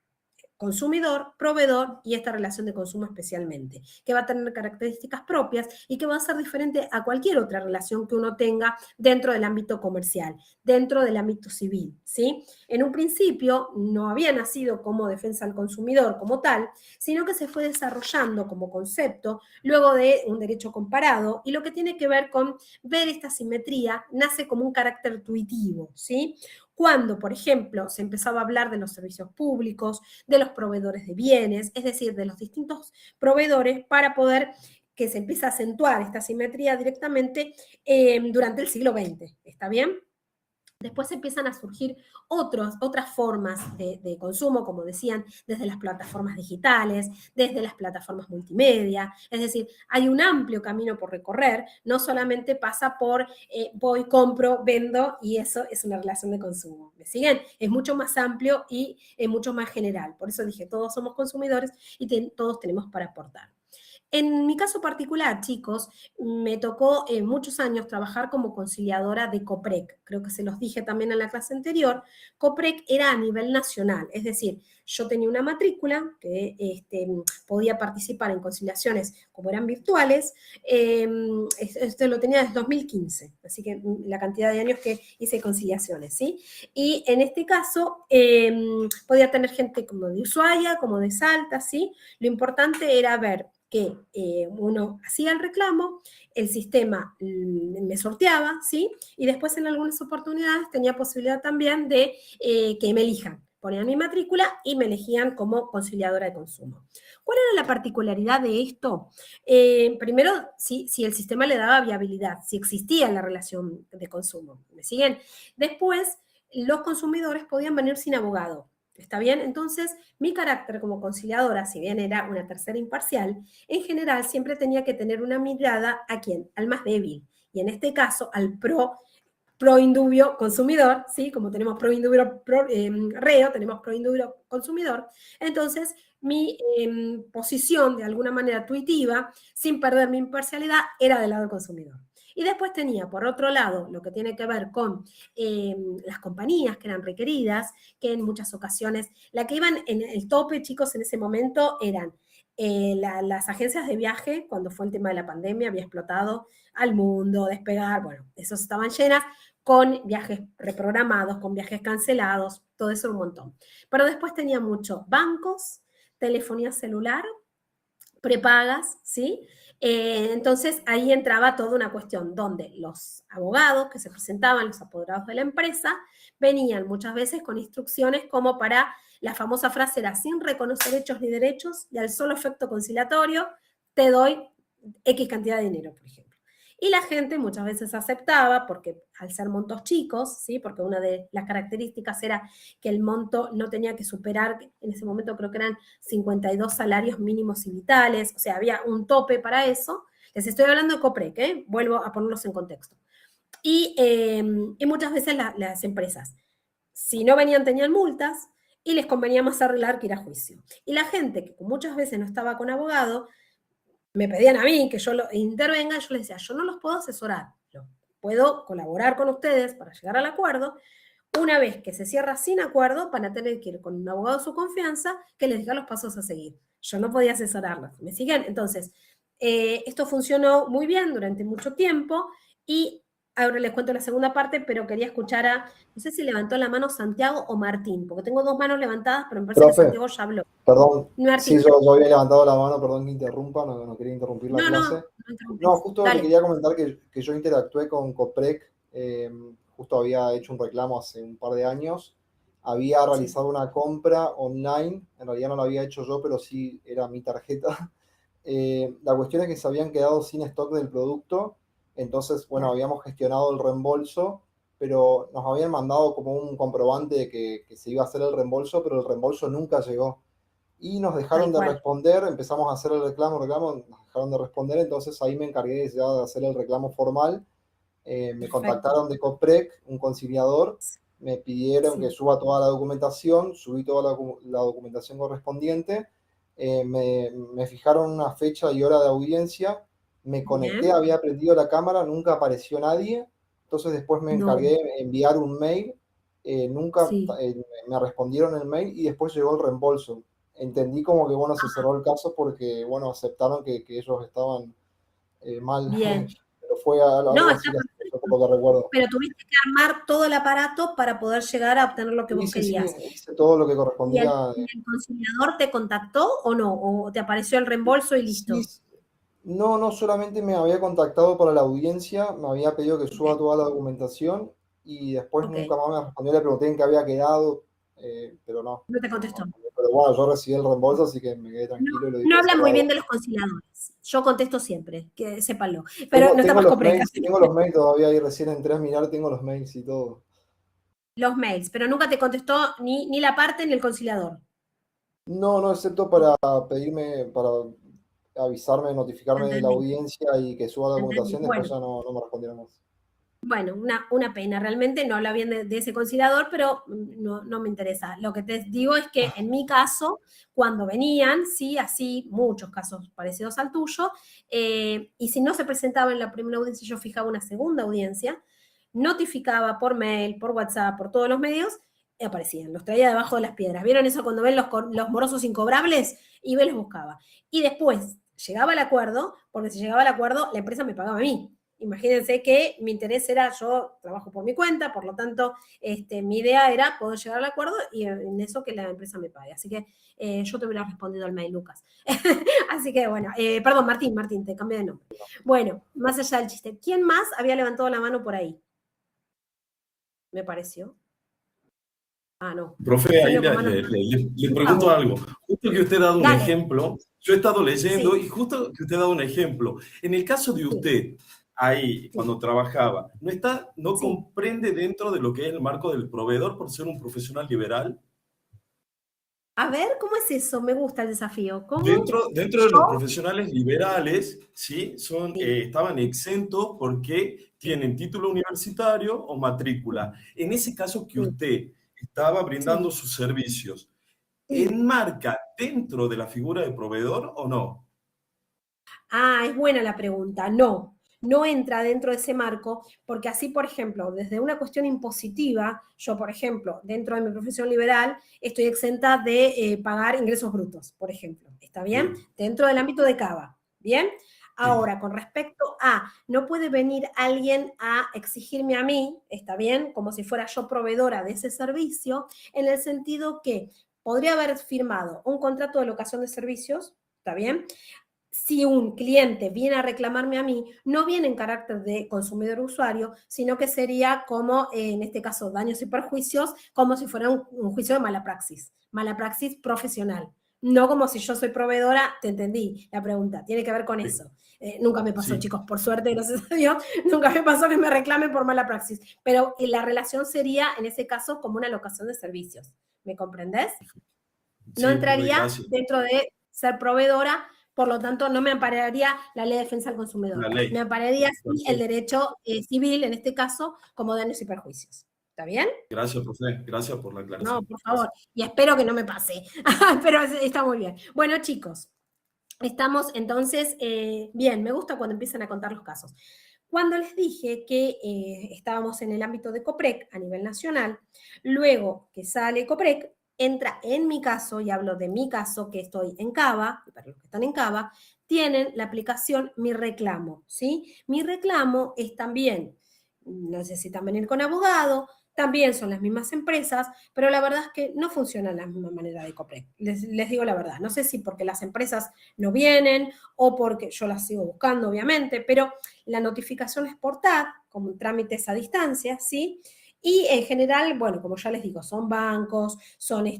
[SPEAKER 3] consumidor, proveedor y esta relación de consumo especialmente, que va a tener características propias y que va a ser diferente a cualquier otra relación que uno tenga dentro del ámbito comercial, dentro del ámbito civil, ¿sí? En un principio no había nacido como defensa al consumidor como tal, sino que se fue desarrollando como concepto luego de un derecho comparado, y lo que tiene que ver con ver esta simetría nace como un carácter intuitivo, ¿sí? Cuando, por ejemplo, se empezaba a hablar de los servicios públicos, de los proveedores de bienes, es decir, de los distintos proveedores para poder que se empiece a acentuar esta simetría directamente durante el siglo XX, ¿está bien? Después empiezan a surgir otras formas de consumo, como decían, desde las plataformas digitales, desde las plataformas multimedia. Es decir, hay un amplio camino por recorrer, no solamente pasa por voy, compro, vendo, y eso es una relación de consumo. ¿Me siguen? Es mucho más amplio y mucho más general. Por eso dije, todos somos consumidores y todos tenemos para aportar. En mi caso particular, chicos, me tocó muchos años trabajar como conciliadora de COPREC. Creo que se los dije también en la clase anterior. COPREC era a nivel nacional, es decir, yo tenía una matrícula que podía participar en conciliaciones como eran virtuales. Esto lo tenía desde 2015, así que la cantidad de años que hice conciliaciones, ¿sí? Y en este caso podía tener gente como de Ushuaia, como de Salta, ¿sí? Lo importante era ver que uno hacía el reclamo, el sistema me sorteaba, ¿sí? Y después en algunas oportunidades tenía posibilidad también de que me elijan. Ponían mi matrícula y me elegían como conciliadora de consumo. ¿Cuál era la particularidad de esto? Primero, si el sistema le daba viabilidad, si existía la relación de consumo. ¿Me siguen? Después, los consumidores podían venir sin abogado. ¿Está bien? Entonces, mi carácter como conciliadora, si bien era una tercera imparcial, en general siempre tenía que tener una mirada ¿a quién? Al más débil. Y en este caso, al pro indubio consumidor, ¿sí? Como tenemos pro indubio reo, tenemos pro indubio consumidor. Entonces, mi posición, de alguna manera tuitiva, sin perder mi imparcialidad, era del lado del consumidor. Y después tenía, por otro lado, lo que tiene que ver con las compañías que eran requeridas, que en muchas ocasiones, la que iban en el tope, chicos, en ese momento eran las agencias de viaje, cuando fue el tema de la pandemia, había explotado al mundo, Despegar, bueno, esos estaban llenas, con viajes reprogramados, con viajes cancelados, todo eso un montón. Pero después tenía mucho bancos, telefonía celular, prepagas, ¿sí? Entonces ahí entraba toda una cuestión donde los abogados que se presentaban, los apoderados de la empresa, venían muchas veces con instrucciones como para, la famosa frase era, sin reconocer hechos ni derechos y al solo efecto conciliatorio, te doy X cantidad de dinero, por ejemplo. Y la gente muchas veces aceptaba, porque al ser montos chicos, ¿sí? Porque una de las características era que el monto no tenía que superar, en ese momento creo que eran 52 salarios mínimos y vitales, o sea, había un tope para eso. Les estoy hablando de COPREC, ¿eh? Vuelvo a ponerlos en contexto. Y muchas veces las empresas, si no venían, tenían multas y les convenía más arreglar que ir a juicio. Y la gente que muchas veces no estaba con abogado, me pedían a mí que yo intervenga, yo les decía, yo no los puedo asesorar, puedo colaborar con ustedes para llegar al acuerdo. Una vez que se cierra sin acuerdo, van a tener que ir con un abogado de su confianza que les diga los pasos a seguir. Yo no podía asesorarlos, ¿me siguen? Entonces, esto funcionó muy bien durante mucho tiempo y ahora les cuento la segunda parte, pero quería escuchar no sé si levantó la mano Santiago o Martín, porque tengo dos manos levantadas, pero me parece que Santiago ya habló.
[SPEAKER 14] Perdón,
[SPEAKER 3] Martín.
[SPEAKER 14] sí, yo había levantado la mano, perdón que interrumpa, no quería interrumpir la clase. No, justo
[SPEAKER 3] Dale.
[SPEAKER 14] te quería comentar que yo interactué con COPREC, justo había hecho un reclamo hace un par de años, había realizado una compra online, en realidad no la había hecho yo, pero sí era mi tarjeta. La cuestión es que se habían quedado sin stock del producto, entonces, bueno, habíamos gestionado el reembolso, pero nos habían mandado como un comprobante de que se iba a hacer el reembolso, pero el reembolso nunca llegó. Y nos dejaron de responder, empezamos a hacer el reclamo, nos dejaron de responder, entonces ahí me encargué ya de hacer el reclamo formal. Me contactaron de COPREC, un conciliador, me pidieron que suba toda la documentación, subí toda la documentación correspondiente, me fijaron una fecha y hora de audiencia, me conecté, había prendido la cámara, nunca apareció nadie, entonces después me encargué de enviar un mail, me respondieron el mail y después llegó el reembolso. Entendí como que, bueno, se cerró el caso porque, bueno, aceptaron que ellos estaban mal.
[SPEAKER 3] Bien.
[SPEAKER 14] Pero fue algo así, por lo que recuerdo.
[SPEAKER 3] Pero tuviste que armar todo el aparato para poder llegar a obtener lo que vos querías.
[SPEAKER 14] Sí, hice todo lo que correspondía.
[SPEAKER 3] ¿Y el conciliador te contactó o no? ¿O te apareció el reembolso y listo?
[SPEAKER 14] Sí. No, solamente me había contactado para la audiencia, me había pedido que suba toda la documentación y después nunca más me respondió, le pregunté en qué había quedado, pero no.
[SPEAKER 3] No te contestó.
[SPEAKER 14] Pero bueno, yo recibí el reembolso, así que me quedé tranquilo. Y lo dije
[SPEAKER 3] no hablan muy
[SPEAKER 14] cerrado.
[SPEAKER 3] bien de los conciliadores. Yo contesto siempre, que sépanlo. Pero no estamos
[SPEAKER 14] tengo los mails todavía, ahí recién entré a mirar, tengo los mails y todo.
[SPEAKER 3] Los mails, pero nunca te contestó ni la parte ni el conciliador.
[SPEAKER 14] No, excepto para pedirme, para avisarme, notificarme de la
[SPEAKER 3] Entendí.
[SPEAKER 14] audiencia y que suba la documentación,
[SPEAKER 3] Entendí.
[SPEAKER 14] después ya no me respondieron más.
[SPEAKER 3] Bueno, una pena, realmente no habla bien de ese conciliador, pero no me interesa. Lo que te digo es que en mi caso, cuando venían, sí, así, muchos casos parecidos al tuyo, y si no se presentaba en la primera audiencia, yo fijaba una segunda audiencia, notificaba por mail, por WhatsApp, por todos los medios, y aparecían, los traía debajo de las piedras. ¿Vieron eso cuando ven los morosos incobrables? Y los buscaba. Y después llegaba el acuerdo, porque si llegaba el acuerdo, la empresa me pagaba a mí. Imagínense que mi interés era, yo trabajo por mi cuenta, por lo tanto, mi idea era poder llegar al acuerdo y en eso que la empresa me pague. Así que yo te hubiera respondido al mail, Lucas. Así que bueno, perdón, Martín, te cambié de nombre. Bueno, más allá del chiste, ¿quién más había levantado la mano por ahí? Me pareció. Ah, no.
[SPEAKER 15] Profe, ahí le pregunto algo. Justo que usted ha dado un ejemplo, yo he estado leyendo y justo que usted ha dado un ejemplo. En el caso de usted, ahí, cuando trabajaba, ¿no comprende dentro de lo que es el marco del proveedor por ser un profesional liberal?
[SPEAKER 3] A ver, ¿cómo es eso? Me gusta el desafío. ¿Cómo?
[SPEAKER 15] Dentro de los profesionales liberales, ¿sí? Estaban exentos porque tienen título universitario o matrícula. En ese caso que usted estaba brindando sus servicios, ¿enmarca dentro de la figura de proveedor o no?
[SPEAKER 3] Ah, es buena la pregunta. No entra dentro de ese marco, porque así, por ejemplo, desde una cuestión impositiva, yo, por ejemplo, dentro de mi profesión liberal, estoy exenta de pagar ingresos brutos, por ejemplo. ¿Está bien? Dentro del ámbito de CABA. ¿Bien? Ahora, con respecto a, no puede venir alguien a exigirme a mí, ¿está bien? Como si fuera yo proveedora de ese servicio, en el sentido que podría haber firmado un contrato de locación de servicios, ¿está bien? Si un cliente viene a reclamarme a mí, no viene en carácter de consumidor usuario, sino que sería como, en este caso, daños y perjuicios, como si fuera un juicio de mala praxis profesional. No como si yo soy proveedora, te entendí la pregunta, tiene que ver con eso. Nunca me pasó, chicos, por suerte, gracias a Dios, nunca me pasó que me reclamen por mala praxis, pero la relación sería, en ese caso, como una locación de servicios. ¿Me comprendés? No entraría dentro de ser proveedora, por lo tanto, no me ampararía la ley de defensa del consumidor. Me ampararía sí, el derecho civil, en este caso, como daños y perjuicios. ¿Está bien?
[SPEAKER 15] Gracias, profe. Gracias por la aclaración.
[SPEAKER 3] No, por favor. Y espero que no me pase. Pero está muy bien. Bueno, chicos, estamos entonces, bien, me gusta cuando empiezan a contar los casos. Cuando les dije que estábamos en el ámbito de COPREC a nivel nacional, luego que sale COPREC, entra en mi caso, y hablo de mi caso que estoy en CABA, y para los que están en CABA, tienen la aplicación Mi Reclamo, ¿sí? Mi Reclamo es también, necesitan venir con abogado, también son las mismas empresas, pero la verdad es que no funcionan de la misma manera de COPREC. Les digo la verdad, no sé si porque las empresas no vienen o porque yo las sigo buscando, obviamente, pero la notificación es por TAC, como trámites a distancia, ¿sí? Y en general, bueno, como ya les digo, son bancos, son me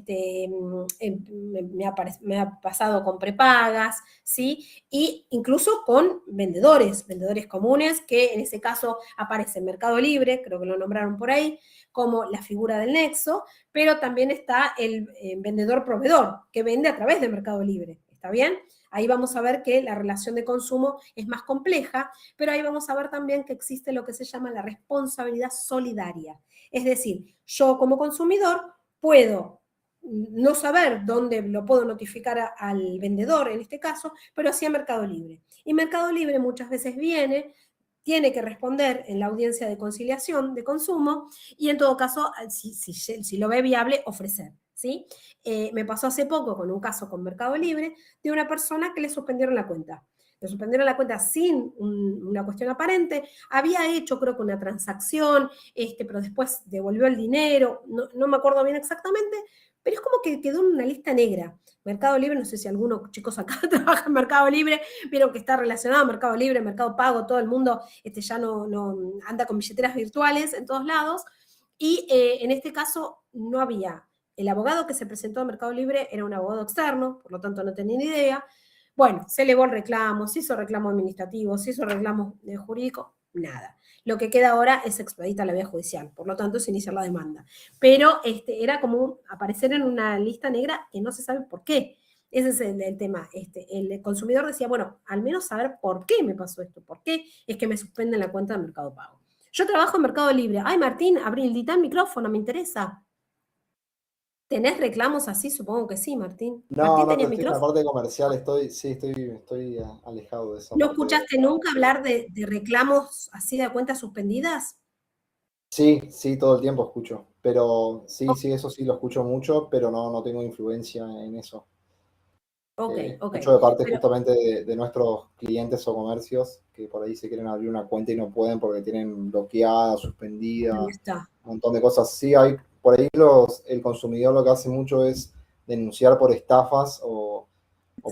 [SPEAKER 3] ha pasado con prepagas, ¿sí? Y incluso con vendedores comunes, que en ese caso aparece Mercado Libre, creo que lo nombraron por ahí, como la figura del nexo, pero también está el vendedor proveedor, que vende a través de Mercado Libre, ¿está bien? Ahí vamos a ver que la relación de consumo es más compleja, pero ahí vamos a ver también que existe lo que se llama la responsabilidad solidaria. Es decir, yo como consumidor puedo no saber dónde lo puedo notificar al vendedor, en este caso, pero sí a Mercado Libre. Y Mercado Libre muchas veces tiene que responder en la audiencia de conciliación de consumo y en todo caso, si lo ve viable, ofrecer. ¿Sí? Me pasó hace poco con un caso con Mercado Libre de una persona que le suspendieron la cuenta. Le suspendieron la cuenta sin una cuestión aparente. Había hecho, creo que una transacción, pero después devolvió el dinero. No me acuerdo bien exactamente, pero es como que quedó en una lista negra. Mercado Libre, no sé si algunos chicos acá trabajan en Mercado Libre, vieron que está relacionado a Mercado Libre, Mercado Pago, todo el mundo ya no anda con billeteras virtuales en todos lados. Y en este caso no había. El abogado que se presentó a Mercado Libre era un abogado externo, por lo tanto no tenía ni idea. Bueno, se elevó el reclamo, se hizo reclamo administrativo, se hizo reclamo jurídico, nada. Lo que queda ahora es expedita la vía judicial, por lo tanto es iniciar la demanda. Pero era como aparecer en una lista negra que no se sabe por qué. Ese es el tema. El consumidor decía, bueno, al menos saber por qué me pasó esto, por qué es que me suspenden la cuenta de Mercado Pago. Yo trabajo en Mercado Libre. Ay, Martín, habilita el micrófono, me interesa. ¿Tenés reclamos así? Supongo que sí, Martín.
[SPEAKER 14] No,
[SPEAKER 3] ¿Martín
[SPEAKER 14] no,
[SPEAKER 3] tenía
[SPEAKER 14] pero estoy en la
[SPEAKER 3] micrófono?
[SPEAKER 14] parte comercial, estoy alejado de esa
[SPEAKER 3] ¿No
[SPEAKER 14] parte.
[SPEAKER 3] escuchaste nunca hablar de reclamos así de cuentas suspendidas?
[SPEAKER 14] Sí, sí, todo el tiempo escucho, pero sí, eso sí lo escucho mucho, pero no tengo influencia en eso.
[SPEAKER 3] Ok.
[SPEAKER 14] Escucho de parte
[SPEAKER 3] Pero-
[SPEAKER 14] justamente de nuestros clientes o comercios que por ahí se quieren abrir una cuenta y no pueden porque tienen bloqueada, suspendida,
[SPEAKER 3] Ahí está.
[SPEAKER 14] un montón de cosas. Sí, hay por ahí el consumidor lo que hace mucho es denunciar por estafas o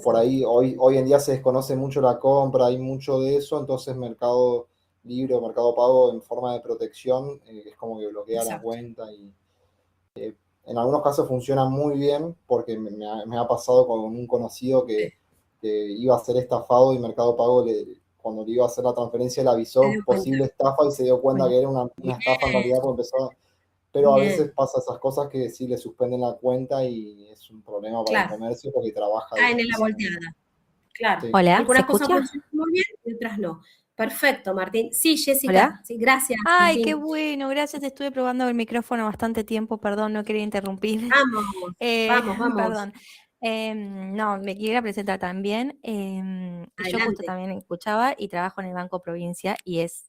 [SPEAKER 14] por ahí hoy en día se desconoce mucho la compra, hay mucho de eso, entonces Mercado Libre o Mercado Pago en forma de protección es como que bloquea la
[SPEAKER 3] Exacto.
[SPEAKER 14] cuenta y en algunos casos funciona muy bien porque me ha pasado con un conocido que iba a ser estafado y Mercado Pago cuando le iba a hacer la transferencia le avisó
[SPEAKER 3] Se dio cuenta.
[SPEAKER 14] posible estafa y se dio cuenta
[SPEAKER 3] Bueno.
[SPEAKER 14] que era una estafa en realidad porque empezó. Pero a
[SPEAKER 3] Bien.
[SPEAKER 14] veces pasa esas cosas que sí le suspenden la cuenta y es un problema para el
[SPEAKER 3] Claro.
[SPEAKER 14] comercio porque trabaja.
[SPEAKER 3] Caen en la volteada. Claro.
[SPEAKER 14] Sí.
[SPEAKER 16] Hola, ¿se
[SPEAKER 3] Algunas cosas
[SPEAKER 16] escucha?
[SPEAKER 3] funcionan muy bien y otras no. Perfecto, Martín. Sí, Jessica.
[SPEAKER 16] Hola.
[SPEAKER 3] Sí, gracias.
[SPEAKER 16] Ay,
[SPEAKER 3] Martín.
[SPEAKER 16] qué bueno, gracias. Estuve probando el micrófono bastante tiempo, perdón, no quería interrumpir.
[SPEAKER 3] Vamos.
[SPEAKER 16] Perdón. No, me quería presentar también. Y yo justo
[SPEAKER 3] Adelante.
[SPEAKER 16] también escuchaba y trabajo en el Banco Provincia y es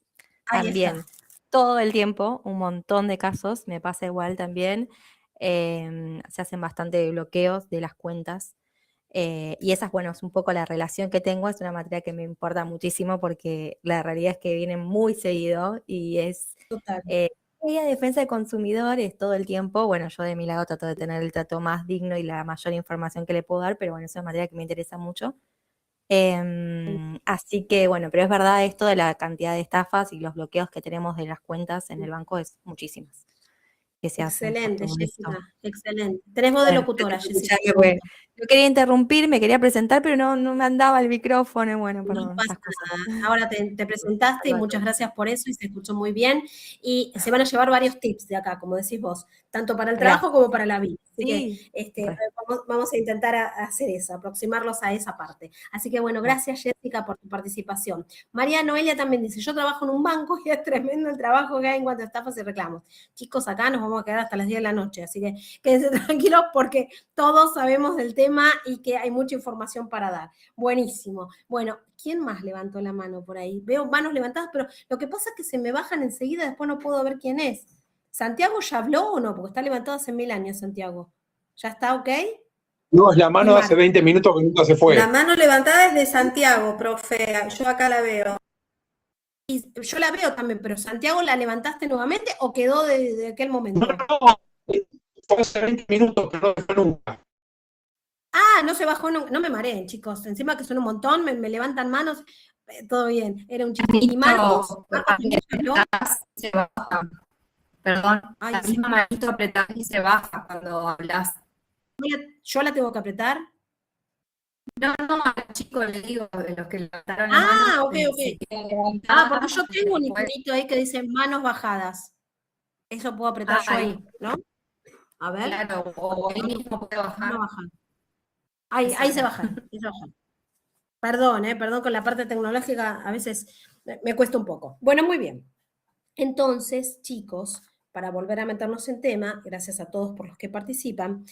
[SPEAKER 3] Ahí
[SPEAKER 16] también
[SPEAKER 3] está.
[SPEAKER 16] todo el tiempo, un montón de casos, me pasa igual también. Se hacen bastante bloqueos de las cuentas. Y esa es, bueno, es un poco la relación que tengo, es una materia que me importa muchísimo porque la realidad es que viene muy seguido y es
[SPEAKER 3] Total.
[SPEAKER 16] la defensa del consumidor es todo el tiempo, bueno, yo de mi lado trato de tener el trato más digno y la mayor información que le puedo dar, pero bueno, es una materia que me interesa mucho. Así que bueno, pero es verdad esto de la cantidad de estafas y los bloqueos que tenemos de las cuentas en el banco es muchísimas que se hacen por
[SPEAKER 3] Excelente,
[SPEAKER 16] todo esto.
[SPEAKER 3] Jessica. Excelente. Tenés voz de
[SPEAKER 16] Bueno,
[SPEAKER 3] locutora, Jessica.
[SPEAKER 16] escuchame, pues, no quería interrumpir, me quería presentar, pero no me andaba el micrófono, y bueno,
[SPEAKER 3] No
[SPEAKER 16] perdón,
[SPEAKER 3] pasa
[SPEAKER 16] esas cosas.
[SPEAKER 3] nada. Ahora te presentaste y
[SPEAKER 16] Perdón.
[SPEAKER 3] muchas gracias por eso y se escuchó muy bien. Y se van a llevar varios tips de acá, como decís vos, tanto para el trabajo como para la vida. Así
[SPEAKER 16] Sí,
[SPEAKER 3] que vamos a intentar hacer eso, aproximarlos a esa parte. Así que bueno, gracias Jessica por tu participación. María Noelia también dice, yo trabajo en un banco y es tremendo el trabajo que hay en cuanto a estafas y reclamos. Chicos, acá nos vamos a quedar hasta las 10 de la noche, así que quédense tranquilos porque todos sabemos del tema y que hay mucha información para dar. Buenísimo. Bueno, ¿quién más levantó la mano por ahí? Veo manos levantadas, pero lo que pasa es que se me bajan enseguida, después no puedo ver quién es. ¿Santiago ya habló o no? Porque está levantado hace 1000 años, Santiago. ¿Ya está ok?
[SPEAKER 13] No, es la mano de hace 20 minutos que nunca se
[SPEAKER 2] La
[SPEAKER 13] fue.
[SPEAKER 2] mano levantada es de Santiago, profe. Yo acá la veo.
[SPEAKER 3] Y yo la veo también, pero ¿Santiago la levantaste nuevamente o quedó de aquel momento?
[SPEAKER 13] Fue hace 20 minutos, pero no se fue nunca.
[SPEAKER 3] Ah, no se bajó, no me mareen, chicos. Encima que son un montón, me levantan manos. Todo bien, era un chiste. ¿Y Marcos? ¿Marcos también habló?
[SPEAKER 1] Se baja. Perdón,
[SPEAKER 3] Ay,
[SPEAKER 1] la
[SPEAKER 3] sí.
[SPEAKER 1] misma manito apretás y se baja cuando hablas.
[SPEAKER 3] ¿Yo la tengo que apretar?
[SPEAKER 1] No, al chico le digo, de los que levantaron la mano.
[SPEAKER 3] Ah, ok.
[SPEAKER 1] se queda levantada,
[SPEAKER 3] Porque yo tengo un
[SPEAKER 1] después-
[SPEAKER 3] iconito ahí que dice manos bajadas. Eso puedo apretar yo ahí, ¿no? A ver.
[SPEAKER 1] Claro, o ahí mismo puede bajar.
[SPEAKER 3] No bajan. Ahí se bajan. Perdón, perdón con la parte tecnológica, a veces me cuesta un poco. Bueno, muy bien. Entonces, chicos, para volver a meternos en tema, gracias a todos por los que participan,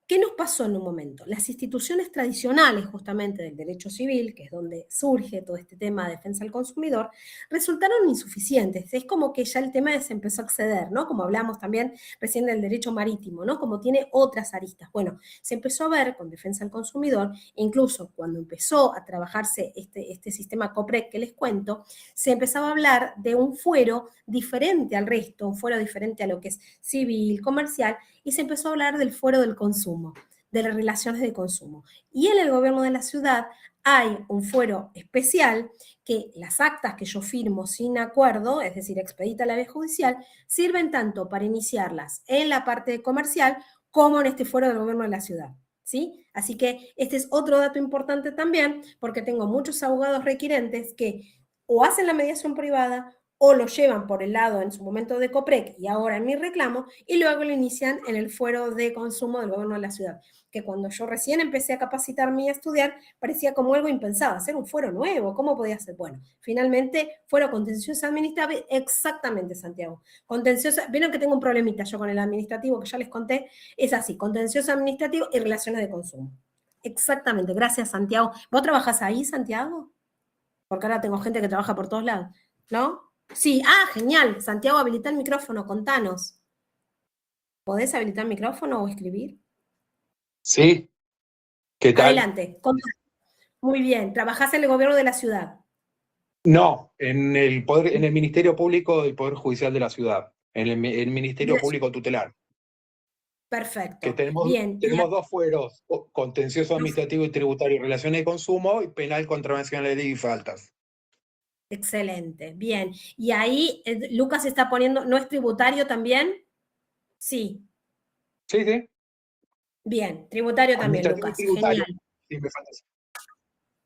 [SPEAKER 3] ¿qué nos pasó en un momento? Las instituciones tradicionales justamente del derecho civil, que es donde surge todo este tema de defensa del consumidor, resultaron insuficientes. Es como que ya el tema se empezó a exceder, ¿no? Como hablamos también recién del derecho marítimo, ¿no? Como tiene otras aristas. Bueno, se empezó a ver con defensa del consumidor, e incluso cuando empezó a trabajarse este sistema COPREC que les cuento, se empezaba a hablar de un fuero diferente al resto, un fuero diferente a lo que es civil, comercial, y se empezó a hablar del fuero del consumo, de las relaciones de consumo. Y en el gobierno de la ciudad hay un fuero especial que las actas que yo firmo sin acuerdo, es decir, expedita la vía judicial, sirven tanto para iniciarlas en la parte comercial como en este fuero del gobierno de la ciudad. ¿Sí? Así que este es otro dato importante también, porque tengo muchos abogados requirentes que o hacen la mediación privada o lo llevan por el lado en su momento de COPREC y ahora en mi reclamo, y luego lo inician en el fuero de consumo del gobierno de la ciudad. Que cuando yo recién empecé a capacitarme y a estudiar, parecía como algo impensado, hacer un fuero nuevo, ¿cómo podía ser? Bueno, finalmente, fuero contencioso administrativo, exactamente, Santiago. Contencioso, vieron que tengo un problemita yo con el administrativo, que ya les conté, es así, contencioso administrativo y relaciones de consumo. Exactamente, gracias, Santiago. ¿Vos trabajás ahí, Santiago? Porque ahora tengo gente que trabaja por todos lados, ¿no? Sí, genial. Santiago, habilita el micrófono, contanos. ¿Podés habilitar el micrófono o escribir?
[SPEAKER 13] Sí, ¿qué tal?
[SPEAKER 3] Adelante, contanos. Muy bien, ¿trabajás en el gobierno de la ciudad?
[SPEAKER 13] No, en el Ministerio Público del Poder Judicial de la ciudad, en el Ministerio Público Tutelar.
[SPEAKER 3] Perfecto.
[SPEAKER 13] Que tenemos dos fueros, contencioso administrativo y tributario, relaciones de consumo y penal, contravención de la ley y faltas.
[SPEAKER 3] Excelente, bien. Y ahí Lucas está poniendo, ¿no es tributario también? Sí.
[SPEAKER 13] Sí, sí.
[SPEAKER 3] Bien, tributario también, Lucas. Genial.
[SPEAKER 13] Sí, me falta eso.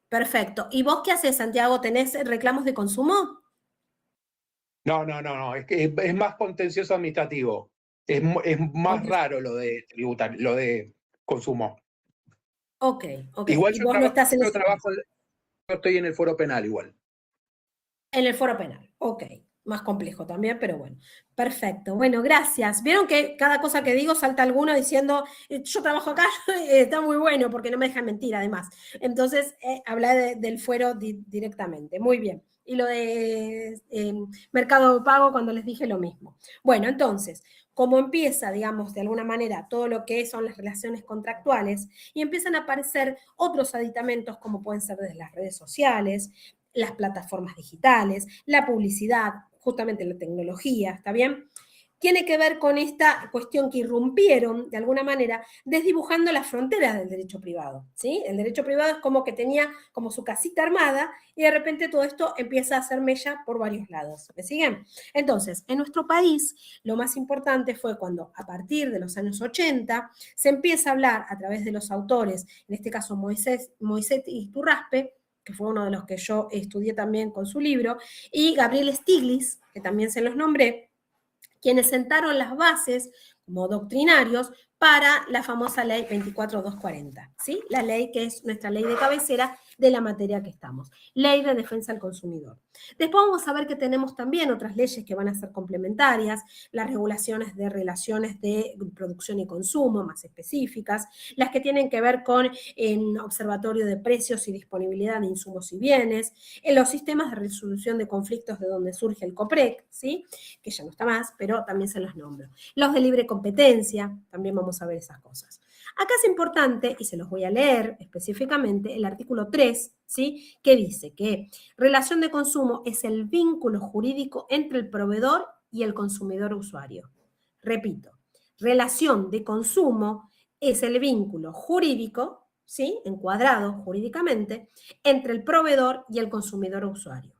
[SPEAKER 3] Perfecto. ¿Y vos qué haces, Santiago? ¿Tenés reclamos de consumo?
[SPEAKER 13] No, es que es más contencioso administrativo. Es más raro lo de tributario, lo de consumo.
[SPEAKER 3] Ok.
[SPEAKER 13] Igual
[SPEAKER 3] ¿Y
[SPEAKER 13] yo
[SPEAKER 3] vos no estás en
[SPEAKER 13] yo estoy en el foro penal igual.
[SPEAKER 3] En el foro penal, ok. Más complejo también, pero bueno. Perfecto. Bueno, gracias. Vieron que cada cosa que digo salta alguno diciendo, yo trabajo acá, está muy bueno, porque no me dejan mentir además. Entonces, habla del fuero directamente. Muy bien. Y lo de Mercado Pago, cuando les dije lo mismo. Bueno, entonces, como empieza, digamos, de alguna manera, todo lo que son las relaciones contractuales, y empiezan a aparecer otros aditamentos, como pueden ser desde las redes sociales, las plataformas digitales, la publicidad, justamente la tecnología, ¿está bien? Tiene que ver con esta cuestión que irrumpieron, de alguna manera, desdibujando las fronteras del derecho privado, ¿sí? El derecho privado es como que tenía como su casita armada y de repente todo esto empieza a hacer mella por varios lados, ¿me siguen? Entonces, en nuestro país, lo más importante fue cuando, a partir de los años 80, se empieza a hablar a través de los autores, en este caso Moisés Iturraspe, que fue uno de los que yo estudié también con su libro, y Gabriel Stiglitz, que también se los nombré, quienes sentaron las bases como doctrinarios para la famosa ley 24240, ¿sí? La ley que es nuestra ley de cabecera de la materia que estamos, ley de defensa al consumidor. Después vamos a ver que tenemos también otras leyes que van a ser complementarias, las regulaciones de relaciones de producción y consumo más específicas, las que tienen que ver con observatorio de precios y disponibilidad de insumos y bienes, en los sistemas de resolución de conflictos de donde surge el COPREC, ¿sí? Que ya no está más, pero también se los nombro. Los de libre competencia, también vamos a ver esas cosas. Acá es importante, y se los voy a leer específicamente, el artículo 3, ¿sí? Que dice que relación de consumo es el vínculo jurídico entre el proveedor y el consumidor usuario. Repito, relación de consumo es el vínculo jurídico, ¿sí? Encuadrado jurídicamente, entre el proveedor y el consumidor usuario.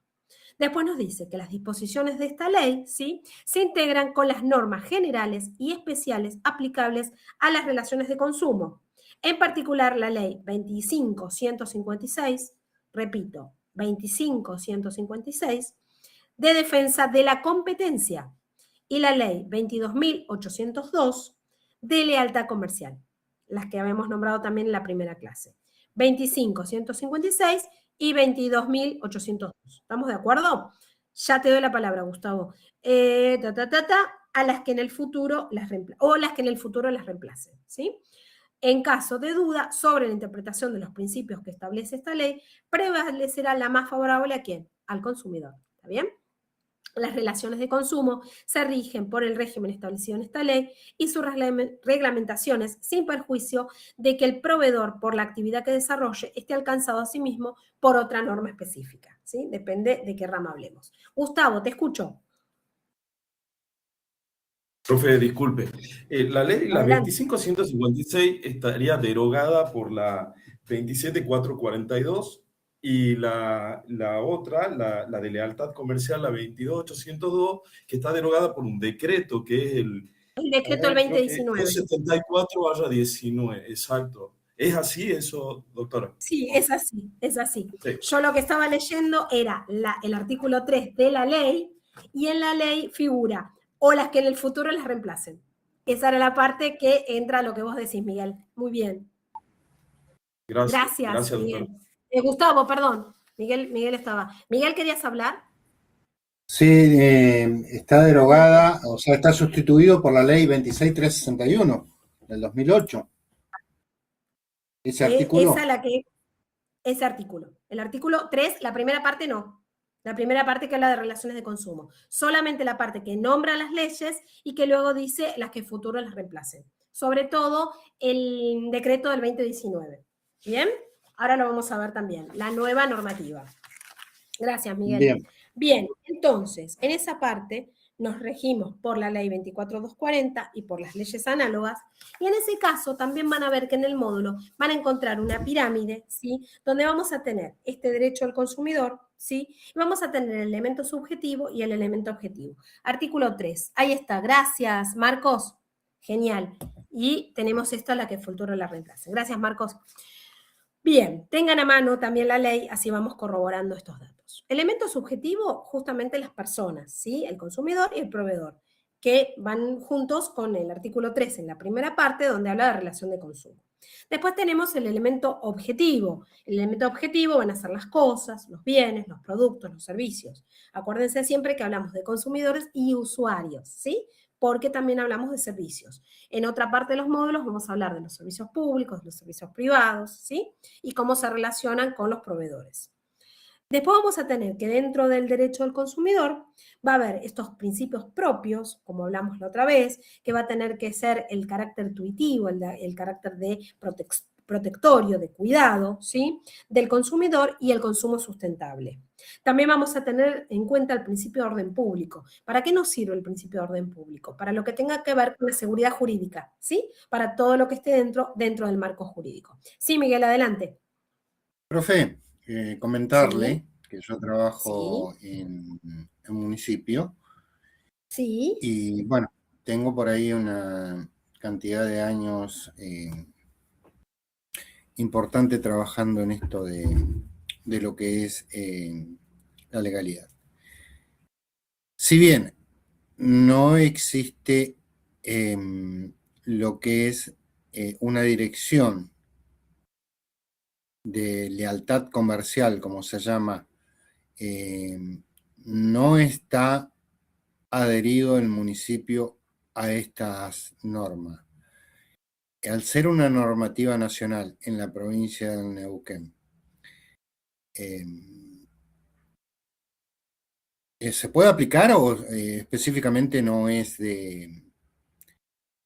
[SPEAKER 3] Después nos dice que las disposiciones de esta ley, ¿sí? Se integran con las normas generales y especiales aplicables a las relaciones de consumo. En particular, la ley 25.156, repito, 25.156, de defensa de la competencia, y la ley 22.802 de lealtad comercial, las que habíamos nombrado también en la primera clase. 25.156 y 22.802. ¿Estamos de acuerdo? Ya te doy la palabra, Gustavo. A las que en el futuro las reemplacen, ¿sí? En caso de duda sobre la interpretación de los principios que establece esta ley, prevalecerá la más favorable ¿a quién? Al consumidor. ¿Está bien? Las relaciones de consumo se rigen por el régimen establecido en esta ley y sus reglamentaciones sin perjuicio de que el proveedor, por la actividad que desarrolle, esté alcanzado a sí mismo por otra norma específica, ¿sí? Depende de qué rama hablemos. Gustavo, te escucho.
[SPEAKER 15] Profe, disculpe. La ley, la 25.156 estaría derogada por la 27.442 y la otra, la de lealtad comercial, la 22.802, que está derogada por un decreto que es el
[SPEAKER 3] decreto del 2019.
[SPEAKER 15] 74/19, exacto. ¿Es así eso, doctora?
[SPEAKER 3] Sí, es así, es así.
[SPEAKER 15] Sí.
[SPEAKER 3] Yo lo que estaba leyendo era el artículo 3 de la ley, y en la ley figura o las que en el futuro las reemplacen. Esa era la parte que entra a lo que vos decís, Miguel. Muy bien. Gracias, Miguel.
[SPEAKER 15] doctora.
[SPEAKER 3] Gustavo, perdón. Miguel estaba. Miguel, ¿querías hablar?
[SPEAKER 4] Sí, está derogada, o sea, está sustituido por la ley 26361 del 2008. Ese artículo.
[SPEAKER 3] Ese artículo. El artículo 3, la primera parte no. La primera parte que habla de relaciones de consumo. Solamente la parte que nombra las leyes y que luego dice las que futuro las reemplacen. Sobre todo el decreto del 2019. ¿Bien? Ahora lo vamos a ver también. La nueva normativa. Gracias, Miguel. Bien, entonces, en esa parte nos regimos por la ley 24240 y por las leyes análogas, y en ese caso también van a ver que en el módulo van a encontrar una pirámide, ¿sí? Donde vamos a tener este derecho al consumidor, ¿sí? Y vamos a tener el elemento subjetivo y el elemento objetivo. Artículo 3, ahí está, gracias, Marcos. Genial. Y tenemos esta, la que futuro la reemplace. Gracias, Marcos. Bien, tengan a mano también la ley, así vamos corroborando estos datos. Elemento subjetivo, justamente las personas, ¿sí? El consumidor y el proveedor, que van juntos con el artículo 3 en la primera parte, donde habla de relación de consumo. Después tenemos el elemento objetivo. El elemento objetivo van a ser las cosas, los bienes, los productos, los servicios. Acuérdense siempre que hablamos de consumidores y usuarios, ¿sí? Porque también hablamos de servicios. En otra parte de los módulos vamos a hablar de los servicios públicos, de los servicios privados, ¿sí? Y cómo se relacionan con los proveedores. Después vamos a tener que dentro del derecho del consumidor va a haber estos principios propios, como hablamos la otra vez, que va a tener que ser el carácter tuitivo, el carácter de protectorio, de cuidado, ¿sí? Del consumidor y el consumo sustentable. También vamos a tener en cuenta el principio de orden público. ¿Para qué nos sirve el principio de orden público? Para lo que tenga que ver con la seguridad jurídica, ¿sí? Para todo lo que esté dentro del marco jurídico. Sí, Miguel, adelante.
[SPEAKER 4] Profe, comentarle que yo trabajo en un municipio.
[SPEAKER 3] Sí.
[SPEAKER 4] Y bueno, tengo por ahí una cantidad de años importante trabajando en esto de lo que es la legalidad. Si bien no existe lo que es una dirección de lealtad comercial, como se llama, no está adherido el municipio a estas normas. Al ser una normativa nacional en la provincia de Neuquén, ¿se puede aplicar o específicamente no es de...?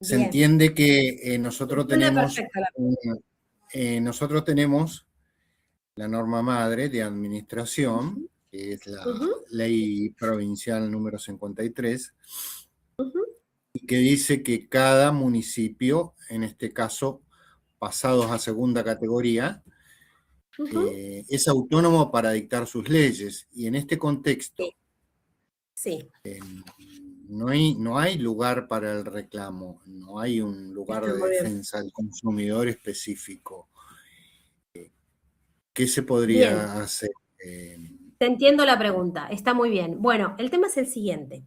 [SPEAKER 4] Se
[SPEAKER 3] Bien.
[SPEAKER 4] entiende que nosotros
[SPEAKER 3] Entiende
[SPEAKER 4] nosotros tenemos la norma madre de administración, que es la ley provincial número 53, y que dice que cada municipio, en este caso, pasados a segunda categoría, es autónomo para dictar sus leyes. Y en este contexto, no hay lugar para el reclamo, no hay un lugar de defensa del consumidor específico. ¿Qué se podría hacer?
[SPEAKER 3] Te entiendo la pregunta, está muy bien. Bueno, el tema es el siguiente.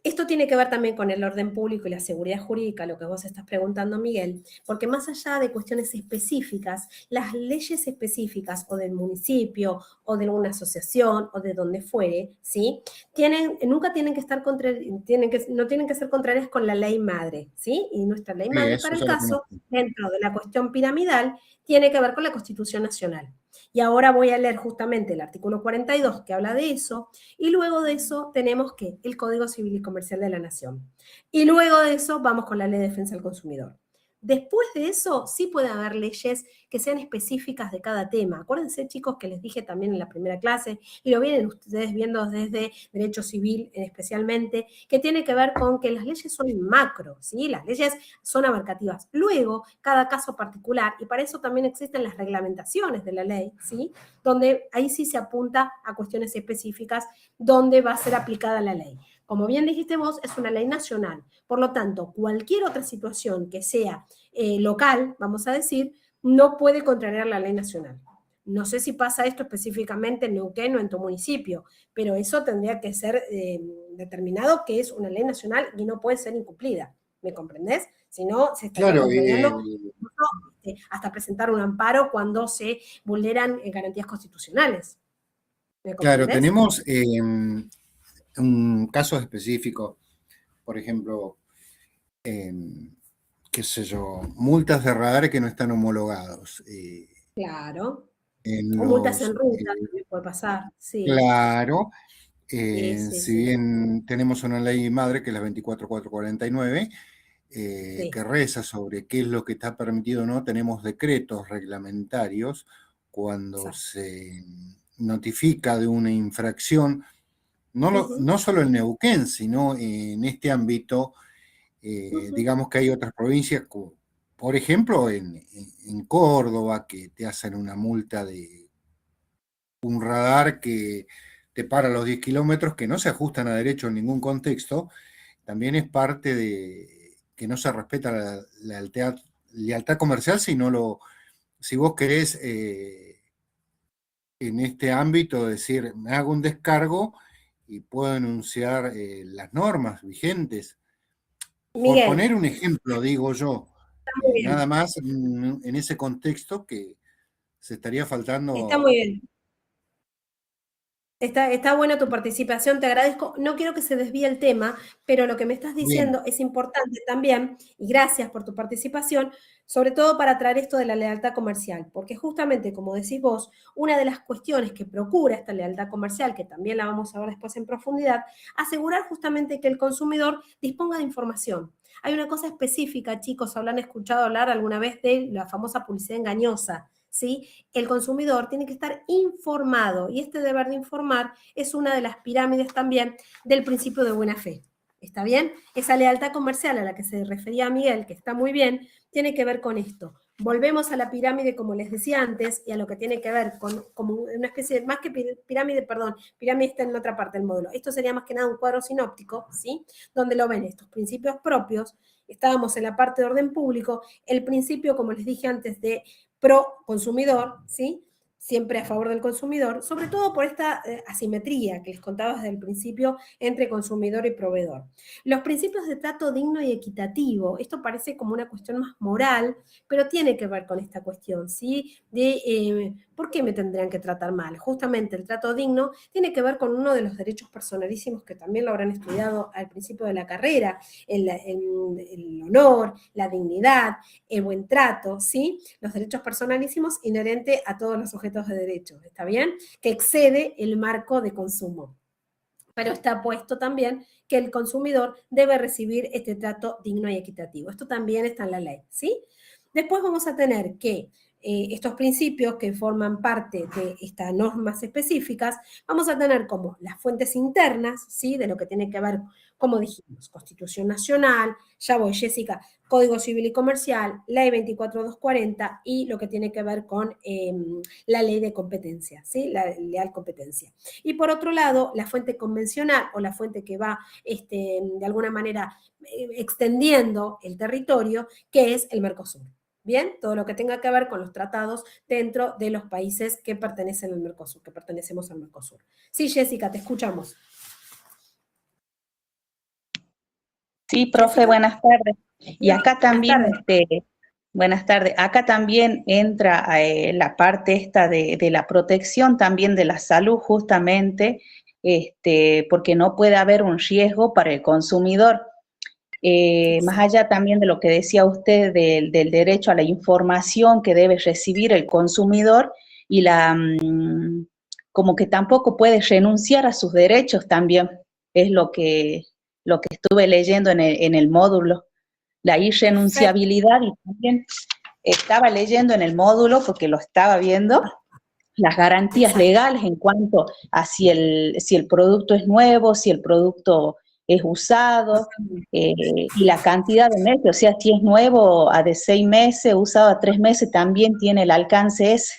[SPEAKER 3] Esto tiene que ver también con el orden público y la seguridad jurídica, lo que vos estás preguntando, Miguel, porque más allá de cuestiones específicas, las leyes específicas o del municipio o de una asociación o de donde fuere, ¿sí? Nunca tienen que estar no tienen que ser contrarias con la ley madre, ¿sí? Y nuestra ley madre, para el caso, dentro de la cuestión piramidal, tiene que ver con la Constitución Nacional. Y ahora voy a leer justamente el artículo 42 que habla de eso, y luego de eso tenemos que el Código Civil y Comercial de la Nación. Y luego de eso vamos con la Ley de Defensa del Consumidor. Después de eso, sí puede haber leyes que sean específicas de cada tema. Acuérdense, chicos, que les dije también en la primera clase, y lo vienen ustedes viendo desde Derecho Civil especialmente, que tiene que ver con que las leyes son macro, ¿sí? Las leyes son abarcativas. Luego, cada caso particular, y para eso también existen las reglamentaciones de la ley, ¿sí? Donde ahí sí se apunta a cuestiones específicas donde va a ser aplicada la ley. Como bien dijiste vos, es una ley nacional. Por lo tanto, cualquier otra situación que sea local, vamos a decir, no puede contrariar la ley nacional. No sé si pasa esto específicamente en Neuquén o en tu municipio, pero eso tendría que ser determinado que es una ley nacional y no puede ser incumplida. ¿Me comprendés? Si no, se estaría
[SPEAKER 4] Claro,
[SPEAKER 3] contrariando hasta presentar un amparo cuando se vulneran garantías constitucionales. ¿Me
[SPEAKER 4] claro,
[SPEAKER 3] comprendés?
[SPEAKER 4] tenemos un caso específico, por ejemplo, qué sé yo, multas de radar que no están homologados.
[SPEAKER 3] Claro.
[SPEAKER 4] En
[SPEAKER 3] O multas
[SPEAKER 4] los,
[SPEAKER 3] en ruta, también puede pasar, sí.
[SPEAKER 4] claro,
[SPEAKER 3] Sí,
[SPEAKER 4] si bien tenemos una ley madre que es la 24449, que reza sobre qué es lo que está permitido o no, tenemos decretos reglamentarios cuando se notifica de una infracción, no solo en Neuquén, sino en este ámbito, digamos que hay otras provincias, por ejemplo, en Córdoba, que te hacen una multa de un radar que te para a los 10 kilómetros, que no se ajustan a derecho en ningún contexto, también es parte de que no se respeta la lealtad comercial, si vos querés en este ámbito decir, me hago un descargo y puedo enunciar las normas vigentes.
[SPEAKER 3] Miguel.
[SPEAKER 4] Por poner un ejemplo, digo yo,
[SPEAKER 3] Muy bien.
[SPEAKER 4] nada más en ese contexto que se estaría faltando.
[SPEAKER 3] Está muy bien. Está buena tu participación, te agradezco. No quiero que se desvíe el tema, pero lo que me estás diciendo es importante también, y gracias por tu participación, sobre todo para traer esto de la lealtad comercial, porque justamente, como decís vos, una de las cuestiones que procura esta lealtad comercial, que también la vamos a ver después en profundidad, asegurar justamente que el consumidor disponga de información. Hay una cosa específica, chicos, habrán escuchado hablar alguna vez de la famosa publicidad engañosa, ¿sí? El consumidor tiene que estar informado y este deber de informar es una de las pirámides también del principio de buena fe. ¿Está bien? Esa lealtad comercial a la que se refería Miguel, que está muy bien, tiene que ver con esto. Volvemos a la pirámide, como les decía antes, y a lo que tiene que ver con como una especie de, más que pirámide, perdón, pirámide está en la otra parte del módulo. Esto sería más que nada un cuadro sinóptico, ¿sí? Donde lo ven estos principios propios. Estábamos en la parte de orden público. El principio, como les dije antes, de pro consumidor, ¿sí? Siempre a favor del consumidor, sobre todo por esta asimetría que les contaba desde el principio entre consumidor y proveedor. Los principios de trato digno y equitativo, esto parece como una cuestión más moral, pero tiene que ver con esta cuestión, ¿sí? De ¿por qué me tendrían que tratar mal? Justamente el trato digno tiene que ver con uno de los derechos personalísimos que también lo habrán estudiado al principio de la carrera, el honor, la dignidad, el buen trato, ¿sí? Los derechos personalísimos inherentes a todos los sujetos de derecho, ¿está bien? Que excede el marco de consumo. Pero está puesto también que el consumidor debe recibir este trato digno y equitativo. Esto también está en la ley, ¿sí? Después vamos a tener que estos principios que forman parte de estas normas específicas, vamos a tener como las fuentes internas, ¿sí? De lo que tiene que ver, como dijimos, Constitución Nacional, ya voy, Jessica, Código Civil y Comercial, Ley 24240 y lo que tiene que ver con la ley de competencia, ¿sí? La leal competencia. Y por otro lado, la fuente convencional o la fuente que va de alguna manera extendiendo el territorio, que es el Mercosur. Bien, todo lo que tenga que ver con los tratados dentro de los países que pertenecen al Mercosur, que pertenecemos al Mercosur. Sí, Jessica, te escuchamos.
[SPEAKER 17] Sí, profe, buenas tardes. Y acá también, buenas tardes, acá también entra la parte esta de la protección también de la salud, justamente, porque no puede haber un riesgo para el consumidor. Más allá también de lo que decía usted del derecho a la información que debe recibir el consumidor y como que tampoco puede renunciar a sus derechos también, es lo que estuve leyendo en el módulo, la irrenunciabilidad, y también estaba leyendo en el módulo, porque lo estaba viendo, las garantías legales en cuanto a si el producto es nuevo, si el producto es usado, y la cantidad de meses, o sea, si es nuevo de 6 meses, usado a 3 meses, también tiene el alcance ese.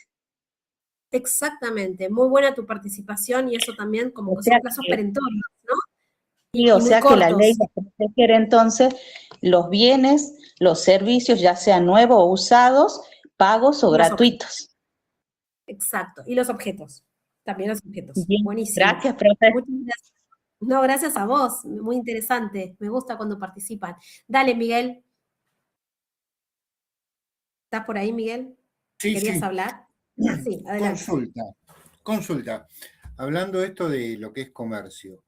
[SPEAKER 3] Exactamente, muy buena tu participación y eso también como que son plazos perentorios, ¿no?
[SPEAKER 17] Sí, o sea que la ley va a proteger entonces los bienes, los servicios, ya sean nuevos o usados, pagos o
[SPEAKER 3] Y los
[SPEAKER 17] gratuitos.
[SPEAKER 3] Exacto. Y los objetos. También los objetos.
[SPEAKER 17] Bien,
[SPEAKER 3] Buenísimo.
[SPEAKER 17] gracias, profe.
[SPEAKER 3] Muchas gracias. No, gracias a vos. Muy interesante. Me gusta cuando participan. Dale, Miguel. ¿Estás por ahí, Miguel?
[SPEAKER 4] Sí,
[SPEAKER 3] ¿Querías
[SPEAKER 4] sí.
[SPEAKER 3] hablar? Sí, adelante.
[SPEAKER 4] Consulta. Hablando esto de lo que es comercio,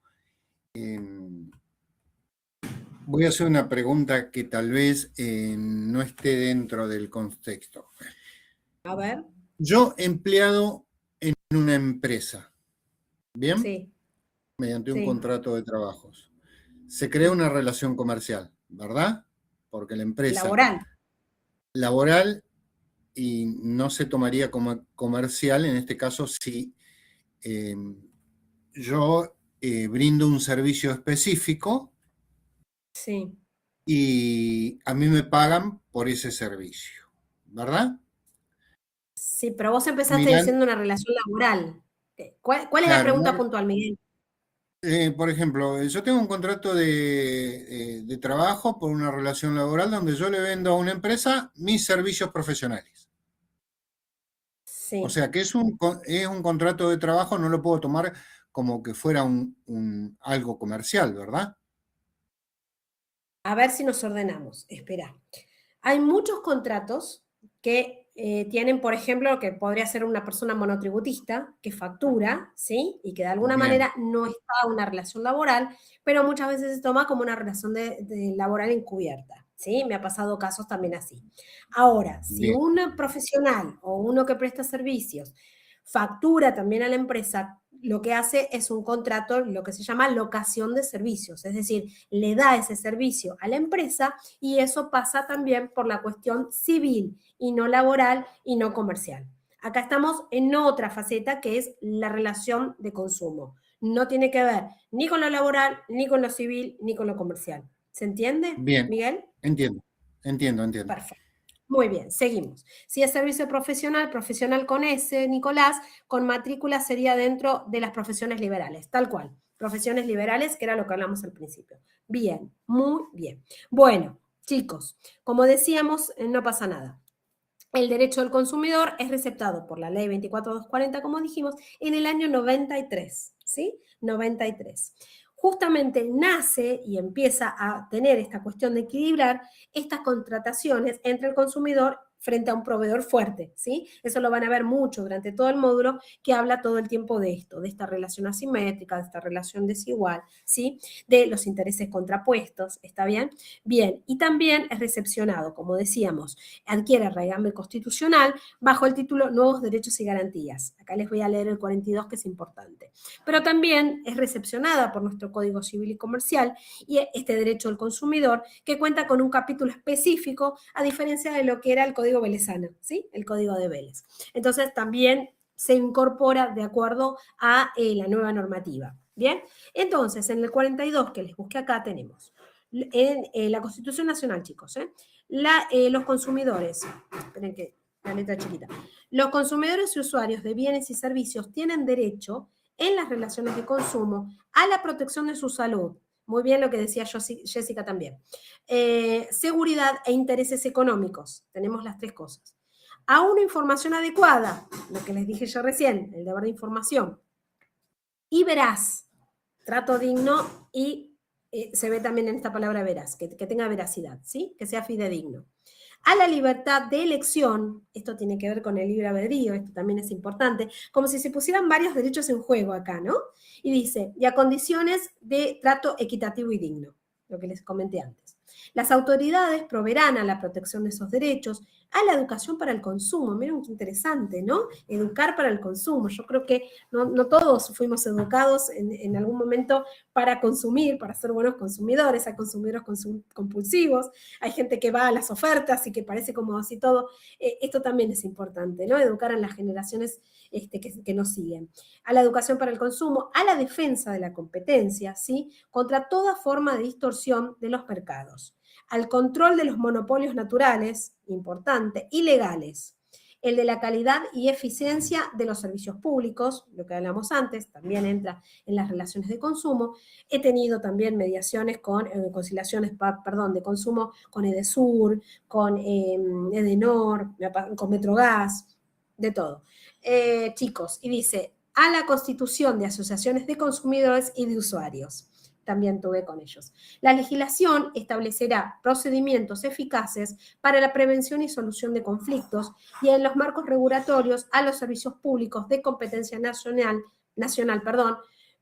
[SPEAKER 4] voy a hacer una pregunta que tal vez no esté dentro del contexto.
[SPEAKER 3] A ver.
[SPEAKER 4] Yo empleado en una empresa, ¿bien?
[SPEAKER 3] Sí.
[SPEAKER 4] Mediante un
[SPEAKER 3] Sí.
[SPEAKER 4] contrato de trabajos. Se crea una relación comercial, ¿verdad? Porque la empresa... Laboral y no se tomaría como comercial, en este caso, si yo brindo un servicio específico
[SPEAKER 3] Sí.
[SPEAKER 4] y a mí me pagan por ese servicio, ¿verdad?
[SPEAKER 3] Sí, pero vos empezaste diciendo una relación laboral. ¿Cuál es la pregunta puntual, Miguel?
[SPEAKER 4] Por ejemplo, yo tengo un contrato de trabajo por una relación laboral donde yo le vendo a una empresa mis servicios profesionales.
[SPEAKER 3] Sí.
[SPEAKER 4] O sea que es un contrato de trabajo, no lo puedo tomar como que fuera algo comercial, ¿verdad?
[SPEAKER 3] A ver si nos ordenamos. Espera. Hay muchos contratos que tienen, por ejemplo, lo que podría ser una persona monotributista que factura, ¿sí? Y que de alguna manera no está una relación laboral, pero muchas veces se toma como una relación de laboral encubierta, ¿sí? Me ha pasado casos también así. Ahora, si un profesional o uno que presta servicios factura también a la empresa, lo que hace es un contrato, lo que se llama locación de servicios, es decir, le da ese servicio a la empresa y eso pasa también por la cuestión civil y no laboral y no comercial. Acá estamos en otra faceta que es la relación de consumo. No tiene que ver ni con lo laboral, ni con lo civil, ni con lo comercial. ¿Se entiende,
[SPEAKER 4] Bien,
[SPEAKER 3] Miguel?
[SPEAKER 4] entiendo.
[SPEAKER 3] Perfecto. Muy bien, seguimos. Si es servicio profesional, profesional con S, Nicolás, con matrícula sería dentro de las profesiones liberales, tal cual. Profesiones liberales, que era lo que hablamos al principio. Bien, muy bien. Bueno, chicos, como decíamos, no pasa nada. El derecho del consumidor es receptado por la ley 24240, como dijimos, en el año 93, ¿sí? 93. Justamente nace y empieza a tener esta cuestión de equilibrar estas contrataciones entre el consumidor frente a un proveedor fuerte, ¿sí? Eso lo van a ver mucho durante todo el módulo, que habla todo el tiempo de esto, de esta relación asimétrica, de esta relación desigual, ¿sí? De los intereses contrapuestos, ¿está bien? Bien, y también es recepcionado, como decíamos, adquiere raigambre constitucional bajo el título Nuevos Derechos y Garantías. Acá les voy a leer el 42, que es importante. Pero también es recepcionada por nuestro Código Civil y Comercial y este derecho del consumidor, que cuenta con un capítulo específico, a diferencia de lo que era el Código Velezano, ¿sí? El Código de Vélez. Entonces también se incorpora de acuerdo a la nueva normativa. ¿Bien? Entonces, en el 42, que les busqué acá, tenemos en la Constitución Nacional, chicos, los consumidores, esperen que la letra chiquita, los consumidores y usuarios de bienes y servicios tienen derecho en las relaciones de consumo a la protección de su salud. Muy bien lo que decía Jessica también. Seguridad e intereses económicos. Tenemos las tres cosas. A una información adecuada, lo que les dije yo recién, el deber de información. Y veraz, trato digno y se ve también en esta palabra veraz, que tenga veracidad, ¿sí? Que sea fidedigno. A la libertad de elección, esto tiene que ver con el libre albedrío, esto también es importante, como si se pusieran varios derechos en juego acá, ¿no? Y dice, y a condiciones de trato equitativo y digno, lo que les comenté antes. Las autoridades proveerán a la protección de esos derechos, a la educación para el consumo. Miren qué interesante, ¿no? Educar para el consumo. Yo creo que no todos fuimos educados en algún momento para consumir, para ser buenos consumidores. Hay consumidores compulsivos, hay gente que va a las ofertas y que parece como así todo. Esto también es importante, ¿no? Educar a las generaciones que nos siguen. A la educación para el consumo, a la defensa de la competencia, ¿sí? Contra toda forma de distorsión de los mercados. Al control de los monopolios naturales, importante, y legales, el de la calidad y eficiencia de los servicios públicos, lo que hablamos antes, también entra en las relaciones de consumo. He tenido también mediaciones conciliaciones de consumo con Edesur, con Edenor, con Metrogas, de todo. Chicos, y dice, a la constitución de asociaciones de consumidores y de usuarios. También tuve con ellos. La legislación establecerá procedimientos eficaces para la prevención y solución de conflictos y en los marcos regulatorios a los servicios públicos de competencia nacional,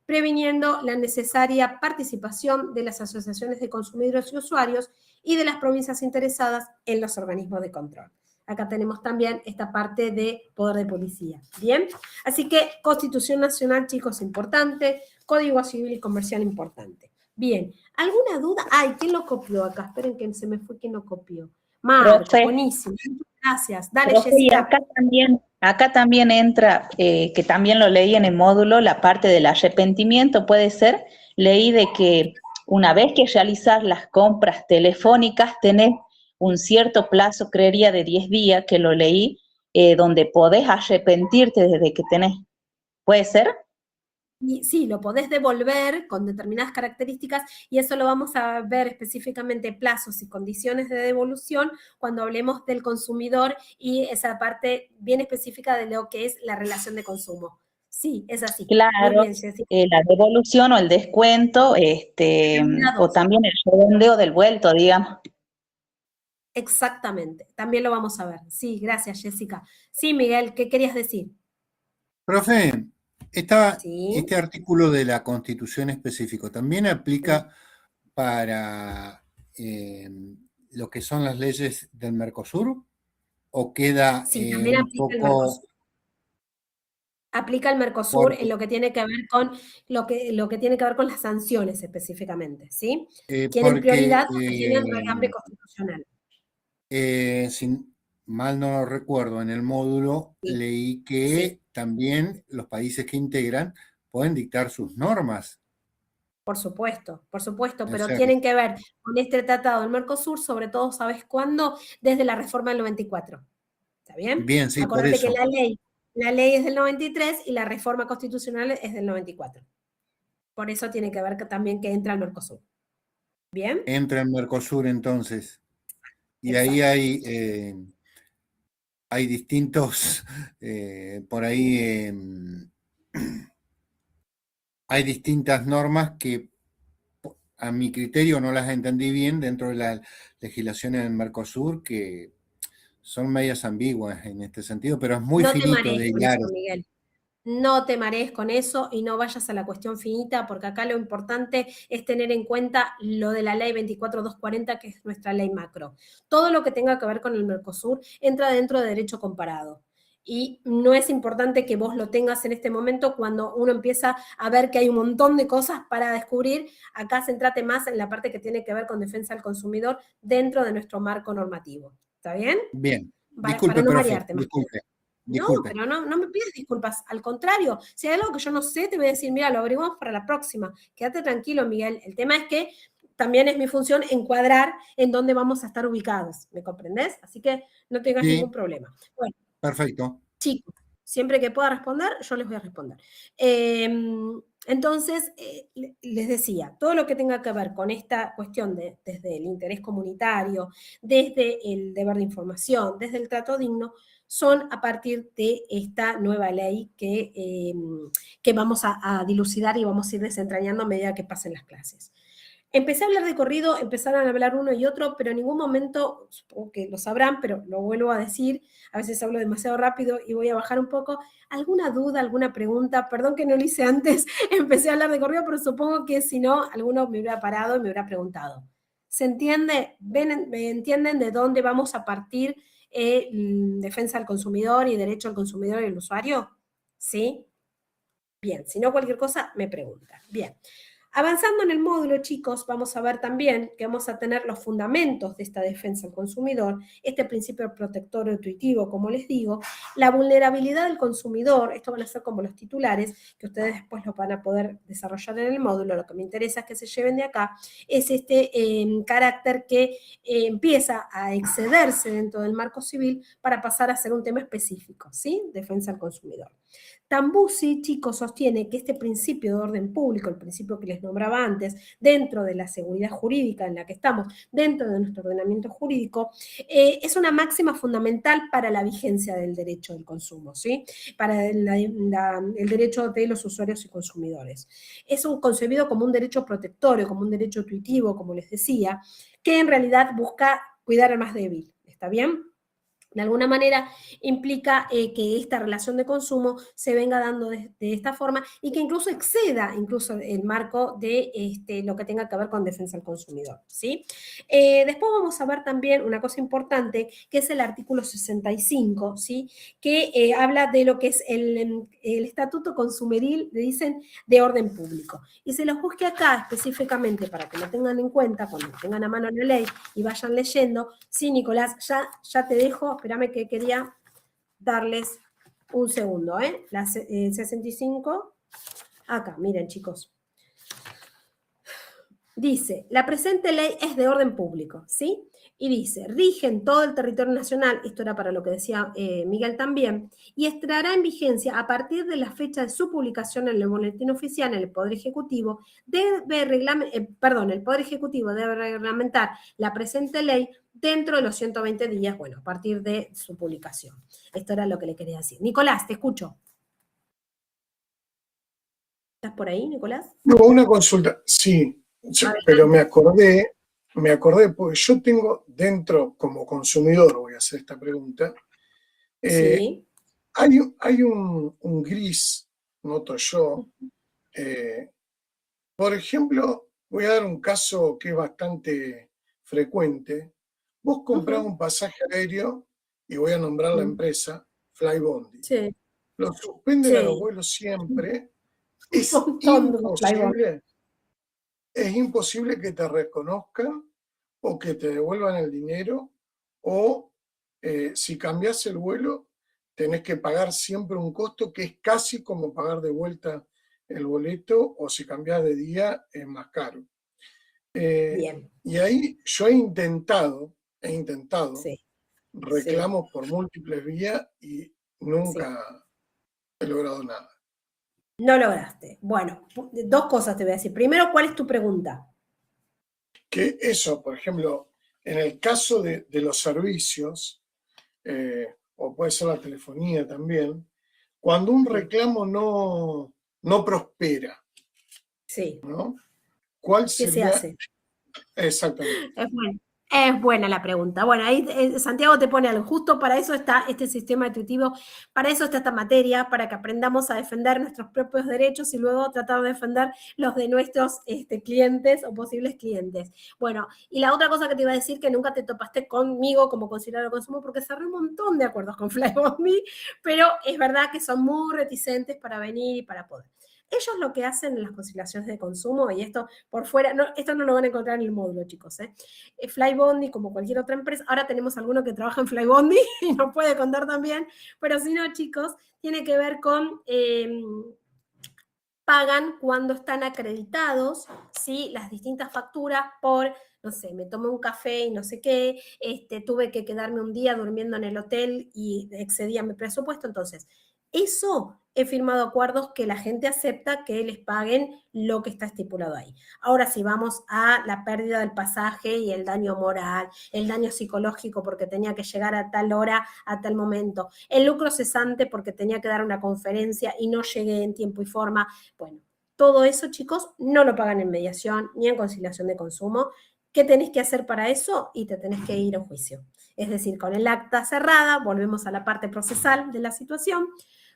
[SPEAKER 3] previniendo la necesaria participación de las asociaciones de consumidores y usuarios y de las provincias interesadas en los organismos de control. Acá tenemos también esta parte de poder de policía. Bien, así que Constitución Nacional, chicos, importante. Código Civil y Comercial, importante. Bien, ¿alguna duda? Ay, ¿quién lo copió acá? Esperen que se me fue quién lo copió. Marco, buenísimo. Gracias. Dale,
[SPEAKER 17] Profe,
[SPEAKER 3] Jessica.
[SPEAKER 17] acá también entra, que también lo leí en el módulo, la parte del arrepentimiento, puede ser. Leí de que una vez que realizas las compras telefónicas, tenés un cierto plazo, creería, de 10 días, que lo leí, donde podés arrepentirte desde que tenés. ¿Puede ser?
[SPEAKER 3] Y sí, lo podés devolver con determinadas características y eso lo vamos a ver específicamente plazos y condiciones de devolución cuando hablemos del consumidor y esa parte bien específica de lo que es la relación de consumo. Sí, es así.
[SPEAKER 17] Claro,
[SPEAKER 3] muy bien, Jessica.
[SPEAKER 17] la devolución o el descuento, o también el redondeo del vuelto, digamos.
[SPEAKER 3] Exactamente, también lo vamos a ver. Sí, gracias, Jessica. Sí, Miguel, ¿qué querías decir?
[SPEAKER 4] Profe, este artículo de la Constitución específico también aplica para lo que son las leyes del Mercosur, o queda
[SPEAKER 3] también
[SPEAKER 4] un
[SPEAKER 3] aplica el
[SPEAKER 4] poco...
[SPEAKER 3] Mercosur. Aplica el Mercosur en lo que tiene que ver con lo que tiene que ver con las sanciones específicamente, ¿sí? Tienen prioridad porque tienen regambre constitucional.
[SPEAKER 4] Si mal no recuerdo, en el módulo leí que también los países que integran pueden dictar sus normas.
[SPEAKER 3] Por supuesto, pero
[SPEAKER 4] sea,
[SPEAKER 3] tienen que ver con este tratado del Mercosur, sobre todo, ¿sabes cuándo? Desde la reforma del 94. ¿Está bien?
[SPEAKER 4] Bien, sí, por
[SPEAKER 3] Acordate
[SPEAKER 4] eso.
[SPEAKER 3] que la ley es del 93 y la reforma constitucional es del 94. Por eso tiene que ver también que entra el Mercosur. ¿Bien?
[SPEAKER 4] Entra en Mercosur entonces. Y ahí hay distintos, por ahí hay distintas normas que a mi criterio no las entendí bien dentro de la legislación en el Mercosur, que son medias ambiguas en este sentido, pero es muy finito de hilar.
[SPEAKER 3] Miguel. No te marees con eso y no vayas a la cuestión finita, porque acá lo importante es tener en cuenta lo de la ley 24240, que es nuestra ley macro. Todo lo que tenga que ver con el Mercosur entra dentro de derecho comparado. Y no es importante que vos lo tengas en este momento cuando uno empieza a ver que hay un montón de cosas para descubrir. Acá centrate más en la parte que tiene que ver con defensa del consumidor dentro de nuestro marco normativo. ¿Está bien?
[SPEAKER 4] Bien.
[SPEAKER 3] Disculpe, para no marearte más.
[SPEAKER 4] Disculpe.
[SPEAKER 3] No, pero no me pides disculpas. Al contrario, si hay algo que yo no sé, te voy a decir, mira, lo averiguamos para la próxima. Quédate tranquilo, Miguel. El tema es que también es mi función encuadrar en dónde vamos a estar ubicados. ¿Me comprendés? Así que no tengas ningún problema. Bueno.
[SPEAKER 4] Perfecto.
[SPEAKER 3] Chicos, siempre que pueda responder, yo les voy a responder. Entonces, les decía, todo lo que tenga que ver con esta cuestión desde el interés comunitario, desde el deber de información, desde el trato digno, son a partir de esta nueva ley que vamos a dilucidar y vamos a ir desentrañando a medida que pasen las clases. Empecé a hablar de corrido, empezaron a hablar uno y otro, pero en ningún momento, supongo que lo sabrán, pero lo vuelvo a decir, a veces hablo demasiado rápido y voy a bajar un poco. ¿Alguna duda, alguna pregunta? Perdón que no lo hice antes, empecé a hablar de corrido, pero supongo que si no, alguno me hubiera parado y me hubiera preguntado. ¿Se entiende? ¿Me entienden de dónde vamos a partir defensa del consumidor y derecho al consumidor y al usuario? ¿Sí? Bien, si no cualquier cosa, me preguntan. Bien. Avanzando en el módulo, chicos, vamos a ver también que vamos a tener los fundamentos de esta defensa al consumidor, este principio protector intuitivo, como les digo, la vulnerabilidad del consumidor, esto van a ser como los titulares, que ustedes después lo van a poder desarrollar en el módulo, lo que me interesa es que se lleven de acá, es este carácter que empieza a excederse dentro del marco civil para pasar a ser un tema específico, ¿sí? Defensa al consumidor. Tambusi, chicos, sostiene que este principio de orden público, el principio que les nombraba antes, dentro de la seguridad jurídica en la que estamos, dentro de nuestro ordenamiento jurídico, es una máxima fundamental para la vigencia del derecho del consumo, ¿sí? Para el derecho de los usuarios y consumidores. Es concebido como un derecho protectorio, como un derecho intuitivo, como les decía, que en realidad busca cuidar al más débil, ¿está bien? De alguna manera implica que esta relación de consumo se venga dando de esta forma y que incluso exceda incluso el marco de lo que tenga que ver con defensa al consumidor, ¿sí? Después vamos a ver también una cosa importante, que es el artículo 65, ¿sí? Que habla de lo que es el estatuto consumeril, le dicen, de orden público. Y se los busque acá específicamente para que lo tengan en cuenta cuando tengan a mano la ley y vayan leyendo. Sí, Nicolás, ya te dejo. Espérame que quería darles un segundo, ¿eh? La 65, acá, miren chicos. Dice, la presente ley es de orden público, ¿sí? Y dice, rige en todo el territorio nacional, esto era para lo que decía Miguel también, y estará en vigencia a partir de la fecha de su publicación en el Boletín Oficial en el Poder Ejecutivo, el Poder Ejecutivo debe reglamentar la presente ley dentro de los 120 días, bueno, a partir de su publicación. Esto era lo que le quería decir. Nicolás, te escucho. ¿Estás por ahí, Nicolás?
[SPEAKER 5] No, una consulta, sí, pero me acordé, porque yo tengo dentro, como consumidor, voy a hacer esta pregunta,
[SPEAKER 3] Sí.
[SPEAKER 5] hay un gris, noto yo, por ejemplo, voy a dar un caso que es bastante frecuente. Vos comprás un pasaje aéreo, y voy a nombrar la empresa, Flybondi.
[SPEAKER 3] Sí.
[SPEAKER 5] Lo suspenden a los
[SPEAKER 3] Sí.
[SPEAKER 5] vuelos siempre. Es imposible que te reconozcan o que te devuelvan el dinero, o si cambias el vuelo, tenés que pagar siempre un costo que es casi como pagar de vuelta el boleto, o si cambias de día es más caro.
[SPEAKER 3] Bien.
[SPEAKER 5] Y ahí yo he intentado
[SPEAKER 3] Sí.
[SPEAKER 5] reclamos por múltiples vías y nunca he logrado nada.
[SPEAKER 3] No lograste. Bueno, dos cosas te voy a decir. Primero, ¿cuál es tu pregunta?
[SPEAKER 5] Que eso, por ejemplo, en el caso de los servicios, o puede ser la telefonía también, cuando un reclamo no prospera,
[SPEAKER 3] sí,
[SPEAKER 5] ¿no? ¿Cuál sería?
[SPEAKER 3] ¿Qué se hace?
[SPEAKER 5] Exactamente.
[SPEAKER 3] Es buena la pregunta. Bueno, ahí Santiago te pone algo. Justo para eso está este sistema intuitivo, para eso está esta materia, para que aprendamos a defender nuestros propios derechos y luego tratar de defender los de nuestros clientes o posibles clientes. Bueno, y la otra cosa que te iba a decir, que nunca te topaste conmigo como conciliador de consumo, porque cerré un montón de acuerdos con Flybondi, pero es verdad que son muy reticentes para venir y para poder. Ellos lo que hacen en las conciliaciones de consumo, y esto por fuera, esto no lo van a encontrar en el módulo, chicos, Flybondi, como cualquier otra empresa, ahora tenemos alguno que trabaja en Flybondi y nos puede contar también, pero si no, chicos, tiene que ver con pagan cuando están acreditados, ¿sí? Las distintas facturas por, no sé, me tomé un café y no sé qué, tuve que quedarme un día durmiendo en el hotel y excedía mi presupuesto, entonces, eso he firmado acuerdos que la gente acepta que les paguen lo que está estipulado ahí. Ahora, si vamos a la pérdida del pasaje y el daño moral, el daño psicológico porque tenía que llegar a tal hora, a tal momento, el lucro cesante porque tenía que dar una conferencia y no llegué en tiempo y forma, bueno, todo eso, chicos, no lo pagan en mediación ni en conciliación de consumo. ¿Qué tenés que hacer para eso? Y te tenés que ir a juicio. Es decir, con el acta cerrada, volvemos a la parte procesal de la situación,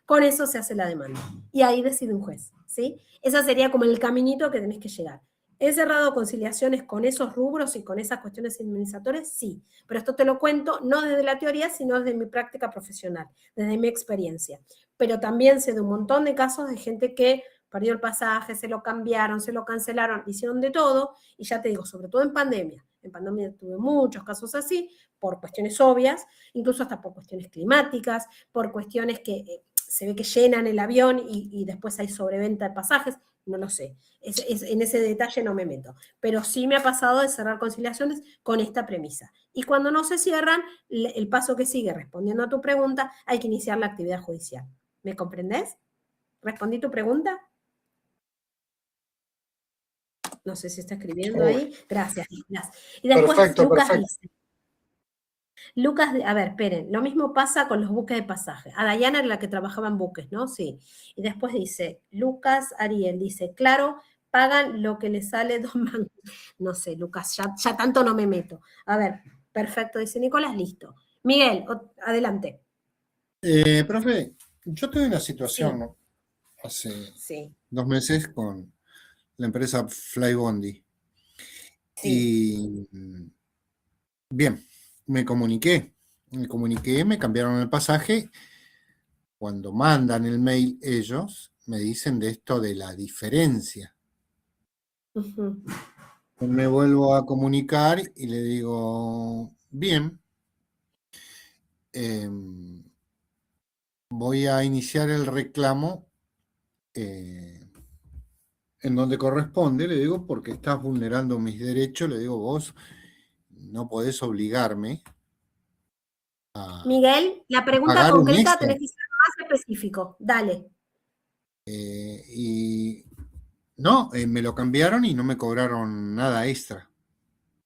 [SPEAKER 3] con eso se hace la demanda. Y ahí decide un juez, ¿sí? Ese sería como el caminito que tenés que llegar. ¿He cerrado conciliaciones con esos rubros y con esas cuestiones indemnizatorias? Sí. Pero esto te lo cuento no desde la teoría, sino desde mi práctica profesional, desde mi experiencia. Pero también sé de un montón de casos de gente que perdió el pasaje, se lo cambiaron, se lo cancelaron, hicieron de todo, y ya te digo, sobre todo en pandemia. En pandemia tuve muchos casos así, por cuestiones obvias, incluso hasta por cuestiones climáticas, por cuestiones que se ve que llenan el avión y después hay sobreventa de pasajes, no lo sé. En ese detalle no me meto. Pero sí me ha pasado de cerrar conciliaciones con esta premisa. Y cuando no se cierran, el paso que sigue, respondiendo a tu pregunta, hay que iniciar la actividad judicial. ¿Me comprendés? ¿Respondí tu pregunta? No sé si está escribiendo ahí. Gracias, Nicolás. Y después
[SPEAKER 5] Perfecto,
[SPEAKER 3] Lucas
[SPEAKER 5] perfecto.
[SPEAKER 3] dice, Lucas, a ver, esperen, lo mismo pasa con los buques de pasaje. A Dayana era la que trabajaba en buques, ¿no? Sí. Y después dice, Lucas Ariel, dice, claro, pagan lo que les sale 2 mangos. No sé, Lucas, ya tanto no me meto. A ver, perfecto, dice Nicolás, listo. Miguel, adelante.
[SPEAKER 4] Profe, yo tuve una situación, ¿no? Hace 2 meses con la empresa Flybondi. Y bien, me comuniqué, me cambiaron el pasaje. Cuando mandan el mail ellos, me dicen de esto de la diferencia. Me vuelvo a comunicar y le digo, bien, voy a iniciar el reclamo en donde corresponde, le digo, porque estás vulnerando mis derechos, le digo, vos no podés obligarme a
[SPEAKER 3] Miguel, la pregunta
[SPEAKER 4] pagar un
[SPEAKER 3] concreta
[SPEAKER 4] extra.
[SPEAKER 3] tenés que ser más específico. Dale.
[SPEAKER 4] Y no, me lo cambiaron y no me cobraron nada extra.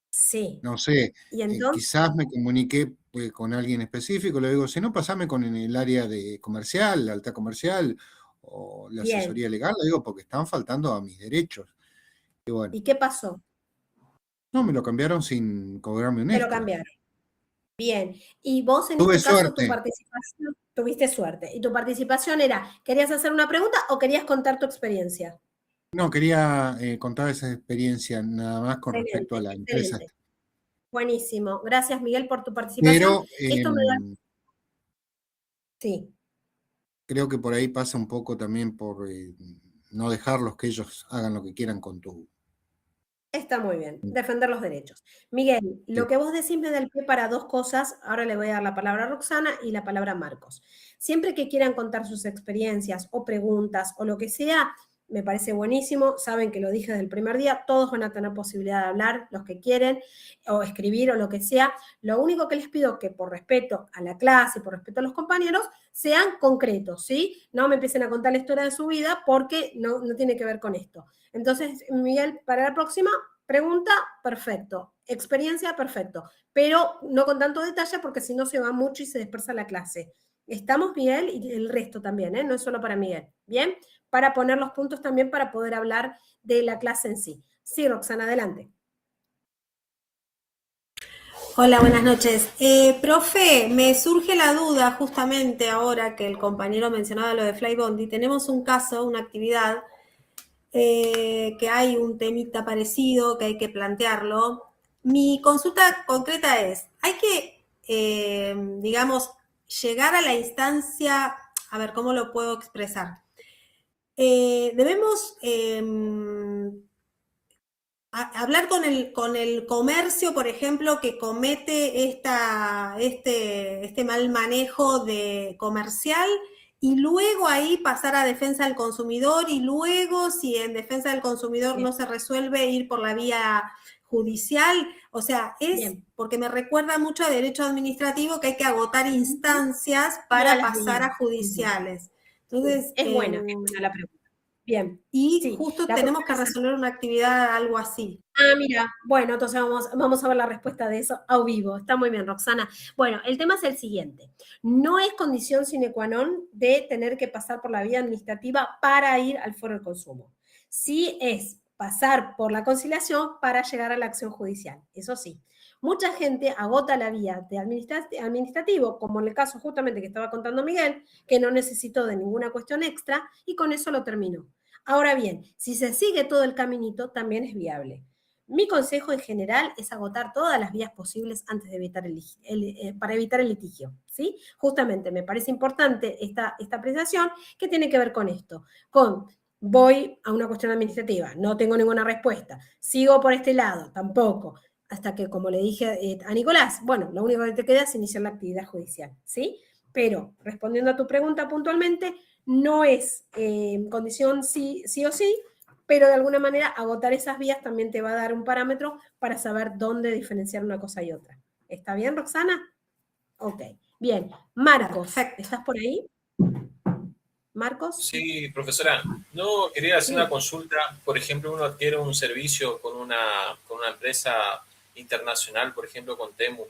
[SPEAKER 3] Sí.
[SPEAKER 4] No sé,
[SPEAKER 3] ¿Y entonces?
[SPEAKER 4] quizás me comuniqué con alguien específico, le digo, si no, pasame con el área de comercial, la alta comercial, o la
[SPEAKER 3] Bien.
[SPEAKER 4] asesoría legal, le digo, porque están faltando a mis derechos. Y bueno,
[SPEAKER 3] ¿Y qué pasó?
[SPEAKER 4] no, me lo cambiaron sin cobrarme un
[SPEAKER 3] Te lo
[SPEAKER 4] extra.
[SPEAKER 3] cambiaron. Bien. Y vos en
[SPEAKER 4] Tuve
[SPEAKER 3] este caso, tu
[SPEAKER 4] suerte.
[SPEAKER 3] participación, tuviste suerte. ¿Y tu participación era, querías hacer una pregunta o querías contar tu experiencia?
[SPEAKER 4] No, quería contar esa experiencia nada más con respecto a la empresa.
[SPEAKER 3] Excelente. Buenísimo. Gracias, Miguel, por tu participación.
[SPEAKER 4] Pero
[SPEAKER 3] Esto me da... Sí.
[SPEAKER 4] creo que por ahí pasa un poco también por no dejarlos que ellos hagan lo que quieran con tu...
[SPEAKER 3] Está muy bien, defender los derechos. Miguel, lo que vos decís me da el pie para 2 cosas. Ahora le voy a dar la palabra a Roxana y la palabra a Marcos. Siempre que quieran contar sus experiencias o preguntas o lo que sea, me parece buenísimo. Saben que lo dije desde el primer día, todos van a tener posibilidad de hablar, los que quieren, o escribir o lo que sea. Lo único que les pido es que por respeto a la clase, por respeto a los compañeros, sean concretos, ¿sí? No me empiecen a contar la historia de su vida porque no tiene que ver con esto. Entonces, Miguel, para la próxima pregunta, perfecto. Experiencia, perfecto. Pero no con tanto detalle porque si no se va mucho y se dispersa la clase. ¿Estamos, Miguel? Y el resto también, ¿eh? No es solo para Miguel. ¿Bien? Para poner los puntos también para poder hablar de la clase en sí. Sí, Roxana, adelante.
[SPEAKER 2] Hola, buenas noches. Profe, me surge la duda justamente ahora que el compañero mencionaba lo de Flybondi. Tenemos un caso, una actividad, que hay un temita parecido, que hay que plantearlo. Mi consulta concreta es, hay que, digamos, llegar a la instancia, a ver, ¿cómo lo puedo expresar? Debemos hablar con el comercio, por ejemplo, que comete este mal manejo de comercial y luego ahí pasar a defensa del consumidor y luego, si en defensa del consumidor no se resuelve, ir por la vía judicial. O sea, porque me recuerda mucho a derecho administrativo que hay que agotar instancias para pasar a judiciales. Entonces,
[SPEAKER 3] es buena la pregunta. Bien.
[SPEAKER 2] Y justo tenemos que resolver una actividad, algo así.
[SPEAKER 3] Ah, mira, bueno, entonces vamos a ver la respuesta de eso a vivo. Está muy bien, Roxana. Bueno, el tema es el siguiente. No es condición sine qua non de tener que pasar por la vía administrativa para ir al foro del consumo. Sí es pasar por la conciliación para llegar a la acción judicial. Eso sí. Mucha gente agota la vía de administrativo, como en el caso justamente que estaba contando Miguel, que no necesitó de ninguna cuestión extra y con eso lo terminó. Ahora bien, si se sigue todo el caminito, también es viable. Mi consejo en general es agotar todas las vías posibles antes de para evitar el litigio, ¿sí? Justamente me parece importante esta apreciación que tiene que ver con esto, con voy a una cuestión administrativa, no tengo ninguna respuesta, sigo por este lado, tampoco, hasta que, como le dije a Nicolás, bueno, lo único que te queda es iniciar la actividad judicial, ¿sí? Pero, respondiendo a tu pregunta puntualmente, no es condición sí o sí, pero de alguna manera agotar esas vías también te va a dar un parámetro para saber dónde diferenciar una cosa y otra. ¿Está bien, Roxana? Ok, bien. Marcos, ¿estás por ahí? ¿Marcos?
[SPEAKER 6] Sí, profesora. No, quería hacer
[SPEAKER 3] Sí.
[SPEAKER 6] una consulta. Por ejemplo, uno adquiere un servicio con una empresa internacional, por ejemplo, con Temu.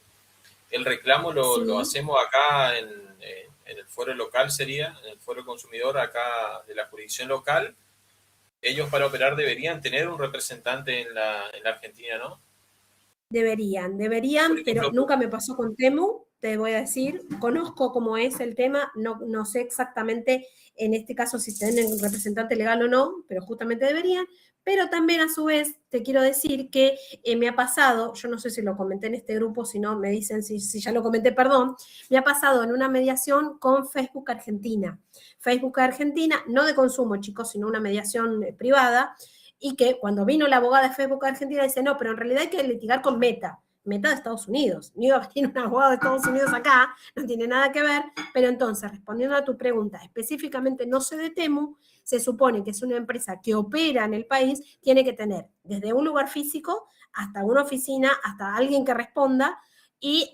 [SPEAKER 6] El reclamo lo hacemos acá en el foro local, sería, en el foro consumidor acá de la jurisdicción local. Ellos para operar deberían tener un representante en la Argentina, ¿no?
[SPEAKER 3] Deberían, pero nunca me pasó con Temu, te voy a decir, conozco cómo es el tema, no sé exactamente en este caso si tienen un representante legal o no, pero justamente deberían, pero también a su vez te quiero decir que me ha pasado, yo no sé si lo comenté en este grupo, si no me dicen si ya lo comenté, perdón, me ha pasado en una mediación con Facebook Argentina. Facebook Argentina, no de consumo, chicos, sino una mediación privada, y que cuando vino la abogada de Facebook Argentina dice, no, pero en realidad hay que litigar con Meta de Estados Unidos. No iba a venir un abogado de Estados Unidos acá, no tiene nada que ver, pero entonces, respondiendo a tu pregunta, específicamente no sé de Temu, se supone que es una empresa que opera en el país, tiene que tener desde un lugar físico hasta una oficina, hasta alguien que responda y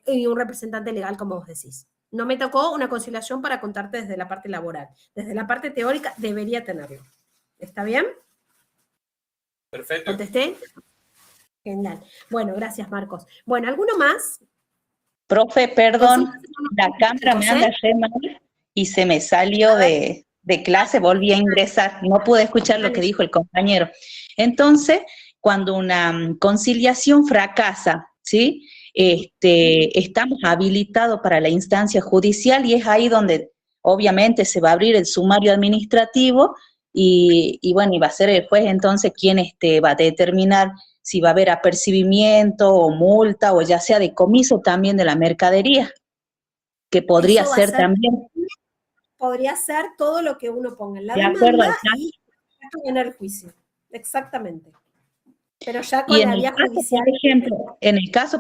[SPEAKER 3] un representante legal, como vos decís. No me tocó una conciliación para contarte desde la parte laboral. Desde la parte teórica debería tenerlo. ¿Está bien?
[SPEAKER 6] Perfecto.
[SPEAKER 3] ¿Contesté? Genial. Bueno, gracias, Marcos. Bueno, ¿alguno más?
[SPEAKER 17] Profe, perdón, la cámara me anda re mal y se me salió de clase, volví a ingresar, no pude escuchar lo que dijo el compañero. Entonces, cuando una conciliación fracasa, ¿sí? Estamos habilitados para la instancia judicial y es ahí donde obviamente se va a abrir el sumario administrativo y bueno, y va a ser el juez entonces quien va a determinar si va a haber apercibimiento o multa o ya sea decomiso también de la mercadería, que podría ser también.
[SPEAKER 3] Podría ser todo lo que uno ponga en la
[SPEAKER 17] De acuerdo
[SPEAKER 3] demanda
[SPEAKER 17] al caso.
[SPEAKER 3] y en el juicio. Exactamente. Pero ya con
[SPEAKER 17] Y en
[SPEAKER 3] la
[SPEAKER 17] el
[SPEAKER 3] vía
[SPEAKER 17] caso,
[SPEAKER 3] judicial.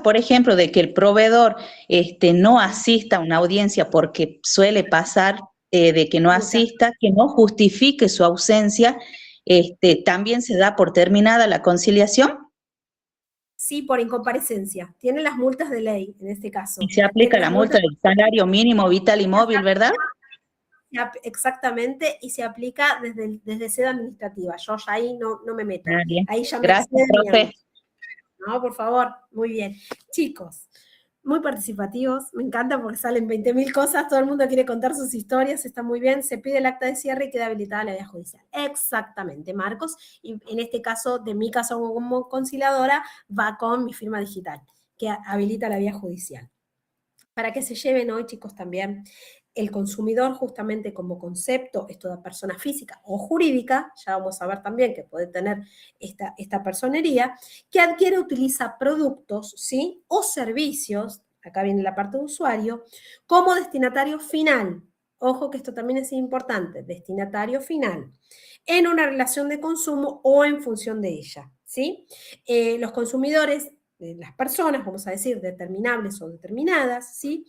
[SPEAKER 17] por ejemplo, de que el proveedor no asista a una audiencia porque suele pasar de que no asista, que no justifique su ausencia, ¿también se da por terminada la conciliación?
[SPEAKER 3] Sí, por incomparecencia. Tiene las multas de ley, en este caso.
[SPEAKER 17] Y se aplica la multa del salario mínimo vital y móvil, ¿verdad?
[SPEAKER 3] Exactamente, y se aplica desde sede administrativa. Yo ya ahí no me meto.
[SPEAKER 17] Bien.
[SPEAKER 3] Ahí ya me
[SPEAKER 17] Gracias, profe.
[SPEAKER 3] No, por favor, muy bien. Chicos, muy participativos, me encanta porque salen 20.000 cosas, todo el mundo quiere contar sus historias, está muy bien, se pide el acta de cierre y queda habilitada la vía judicial. Exactamente, Marcos, y en este caso, de mi caso como conciliadora, va con mi firma digital, que habilita la vía judicial. Para que se lleven hoy, chicos, también el consumidor justamente como concepto, es toda persona física o jurídica, ya vamos a ver también que puede tener esta personería, que adquiere o utiliza productos, ¿sí? O servicios, acá viene la parte de usuario, como destinatario final. Ojo que esto también es importante, destinatario final, en una relación de consumo o en función de ella, ¿sí? Los consumidores, las personas, vamos a decir, determinables o determinadas, ¿sí?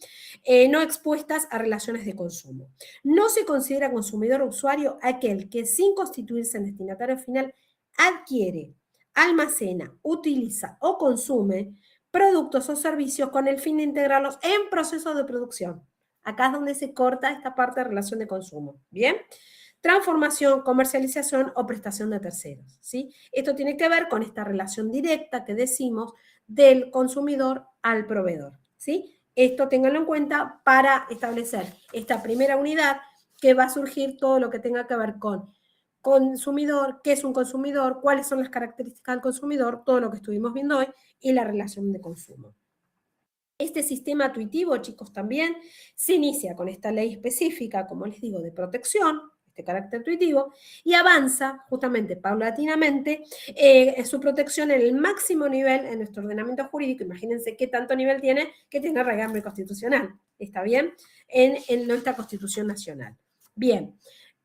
[SPEAKER 3] No expuestas a relaciones de consumo. No se considera consumidor o usuario aquel que sin constituirse en destinatario final adquiere, almacena, utiliza o consume productos o servicios con el fin de integrarlos en procesos de producción. Acá es donde se corta esta parte de relación de consumo, ¿bien? Transformación, comercialización o prestación de terceros, ¿sí? Esto tiene que ver con esta relación directa que decimos del consumidor al proveedor, ¿sí? Esto ténganlo en cuenta para establecer esta primera unidad que va a surgir todo lo que tenga que ver con consumidor, qué es un consumidor, cuáles son las características del consumidor, todo lo que estuvimos viendo hoy y la relación de consumo. Este sistema tuitivo, chicos, también se inicia con esta ley específica, como les digo, de protección, este carácter tuitivo, y avanza justamente paulatinamente en su protección en el máximo nivel en nuestro ordenamiento jurídico. Imagínense qué tanto nivel tiene, que tiene regambre constitucional, ¿está bien? En nuestra Constitución Nacional. Bien,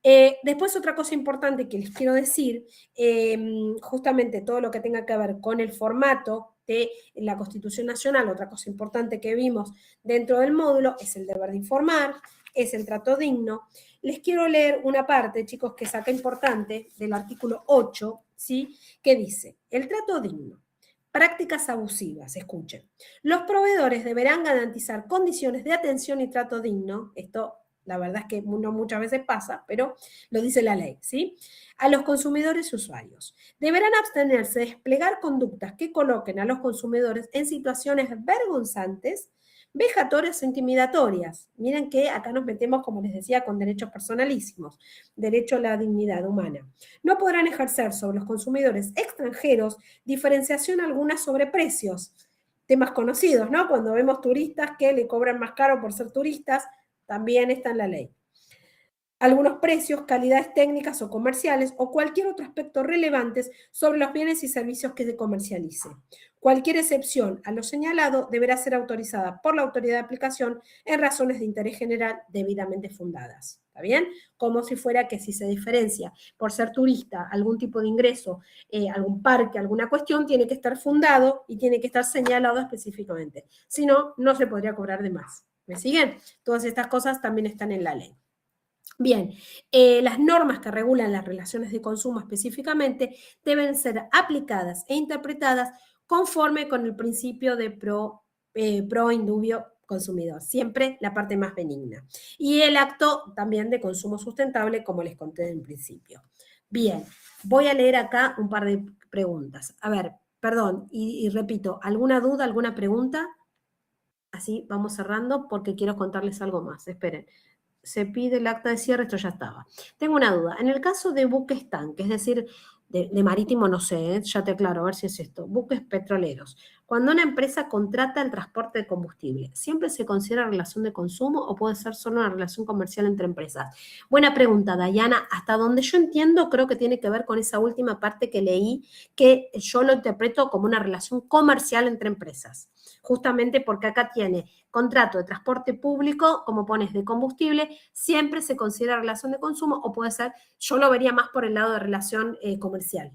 [SPEAKER 3] Después otra cosa importante que les quiero decir, justamente todo lo que tenga que ver con el formato de la Constitución Nacional, otra cosa importante que vimos dentro del módulo es el deber de informar, es el trato digno. Les quiero leer una parte, chicos, que es acá importante, del artículo 8, ¿sí? Que dice, el trato digno. Prácticas abusivas, escuchen. Los proveedores deberán garantizar condiciones de atención y trato digno, esto la verdad es que no muchas veces pasa, pero lo dice la ley, ¿sí? A los consumidores y usuarios. Deberán abstenerse de desplegar conductas que coloquen a los consumidores en situaciones vergonzantes, vejatorias o intimidatorias. Miren que acá nos metemos, como les decía, con derechos personalísimos, derecho a la dignidad humana. No podrán ejercer sobre los consumidores extranjeros diferenciación alguna sobre precios. Temas conocidos, ¿no? Cuando vemos turistas que le cobran más caro por ser turistas, también está en la ley. Algunos precios, calidades técnicas o comerciales o cualquier otro aspecto relevante sobre los bienes y servicios que se comercialice. Cualquier excepción a lo señalado deberá ser autorizada por la autoridad de aplicación en razones de interés general debidamente fundadas. ¿Está bien? Como si fuera que si se diferencia por ser turista algún tipo de ingreso, algún parque, alguna cuestión, tiene que estar fundado y tiene que estar señalado específicamente. Si no, no se podría cobrar de más. ¿Me siguen? Todas estas cosas también están en la ley. Bien, las normas que regulan las relaciones de consumo específicamente deben ser aplicadas e interpretadas conforme con el principio de pro indubio consumidor, siempre la parte más benigna. Y el acto también de consumo sustentable, como les conté en principio. Bien, voy a leer acá un par de preguntas. A ver, perdón, y repito, ¿alguna duda, alguna pregunta? Así vamos cerrando porque quiero contarles algo más. Esperen. Se pide el acta de cierre, esto ya estaba. Tengo una duda. En el caso de buques tanque, es decir, de marítimo no sé, ya te aclaro, a ver si es esto. Buques petroleros. Cuando una empresa contrata el transporte de combustible, ¿siempre se considera relación de consumo o puede ser solo una relación comercial entre empresas? Buena pregunta, Dayana. Hasta donde yo entiendo, creo que tiene que ver con esa última parte que leí, que yo lo interpreto como una relación comercial entre empresas. Justamente porque acá tiene contrato de transporte público, como pones de combustible, siempre se considera relación de consumo o puede ser, yo lo vería más por el lado de relación comercial.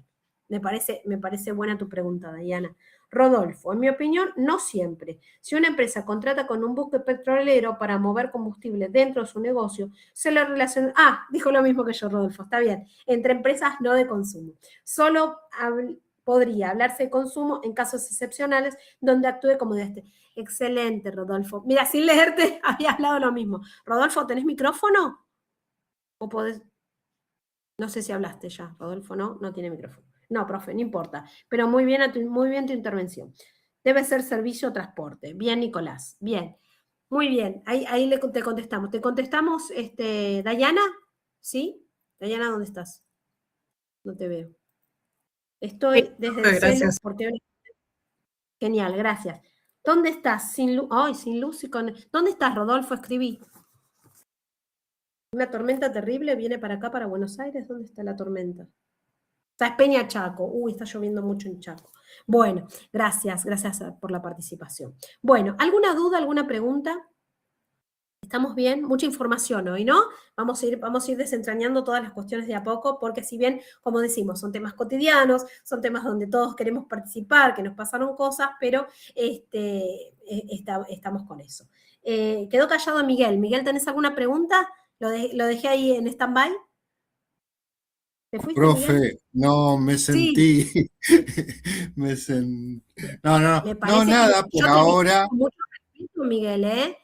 [SPEAKER 3] Me parece buena tu pregunta, Dayana. Rodolfo, en mi opinión, no siempre. Si una empresa contrata con un buque petrolero para mover combustible dentro de su negocio, se le relaciona... Ah, dijo lo mismo que yo, Rodolfo, está bien. Entre empresas no de consumo. Solo podría hablarse de consumo en casos excepcionales donde actúe como de este. Excelente, Rodolfo. Mira, sin leerte había hablado lo mismo. Rodolfo, ¿tenés micrófono? ¿O podés? No sé si hablaste ya, Rodolfo, ¿no? No tiene micrófono. No, profe, no importa. Pero muy bien tu intervención. Debe ser servicio o transporte. Bien, Nicolás. Bien. Muy bien. Ahí te contestamos. ¿Te contestamos, Dayana? ¿Sí? Dayana, ¿dónde estás? No te veo. Estoy desde el celu porque... Genial, gracias. ¿Dónde estás? Sin luz. Ay, sin luz y con... ¿Dónde estás, Rodolfo? Escribí. Una tormenta terrible viene para acá, para Buenos Aires. ¿Dónde está la tormenta? Está es Peña Chaco. Uy, está lloviendo mucho en Chaco. Bueno, gracias por la participación. Bueno, ¿alguna duda, alguna pregunta? ¿Estamos bien? Mucha información hoy, ¿no? Vamos a ir desentrañando todas las cuestiones de a poco, porque si bien, como decimos, son temas cotidianos, son temas donde todos queremos participar, que nos pasaron cosas, pero estamos con eso. Quedó callado Miguel. Miguel, ¿tenés alguna pregunta? Lo dejé ahí en stand-by. ¿Te fuiste,
[SPEAKER 4] Profe,
[SPEAKER 3] Miguel?
[SPEAKER 4] no, me sentí...
[SPEAKER 3] Sí.
[SPEAKER 4] No, nada, por ahora...
[SPEAKER 3] Con mucho respeto, Miguel, ¿eh?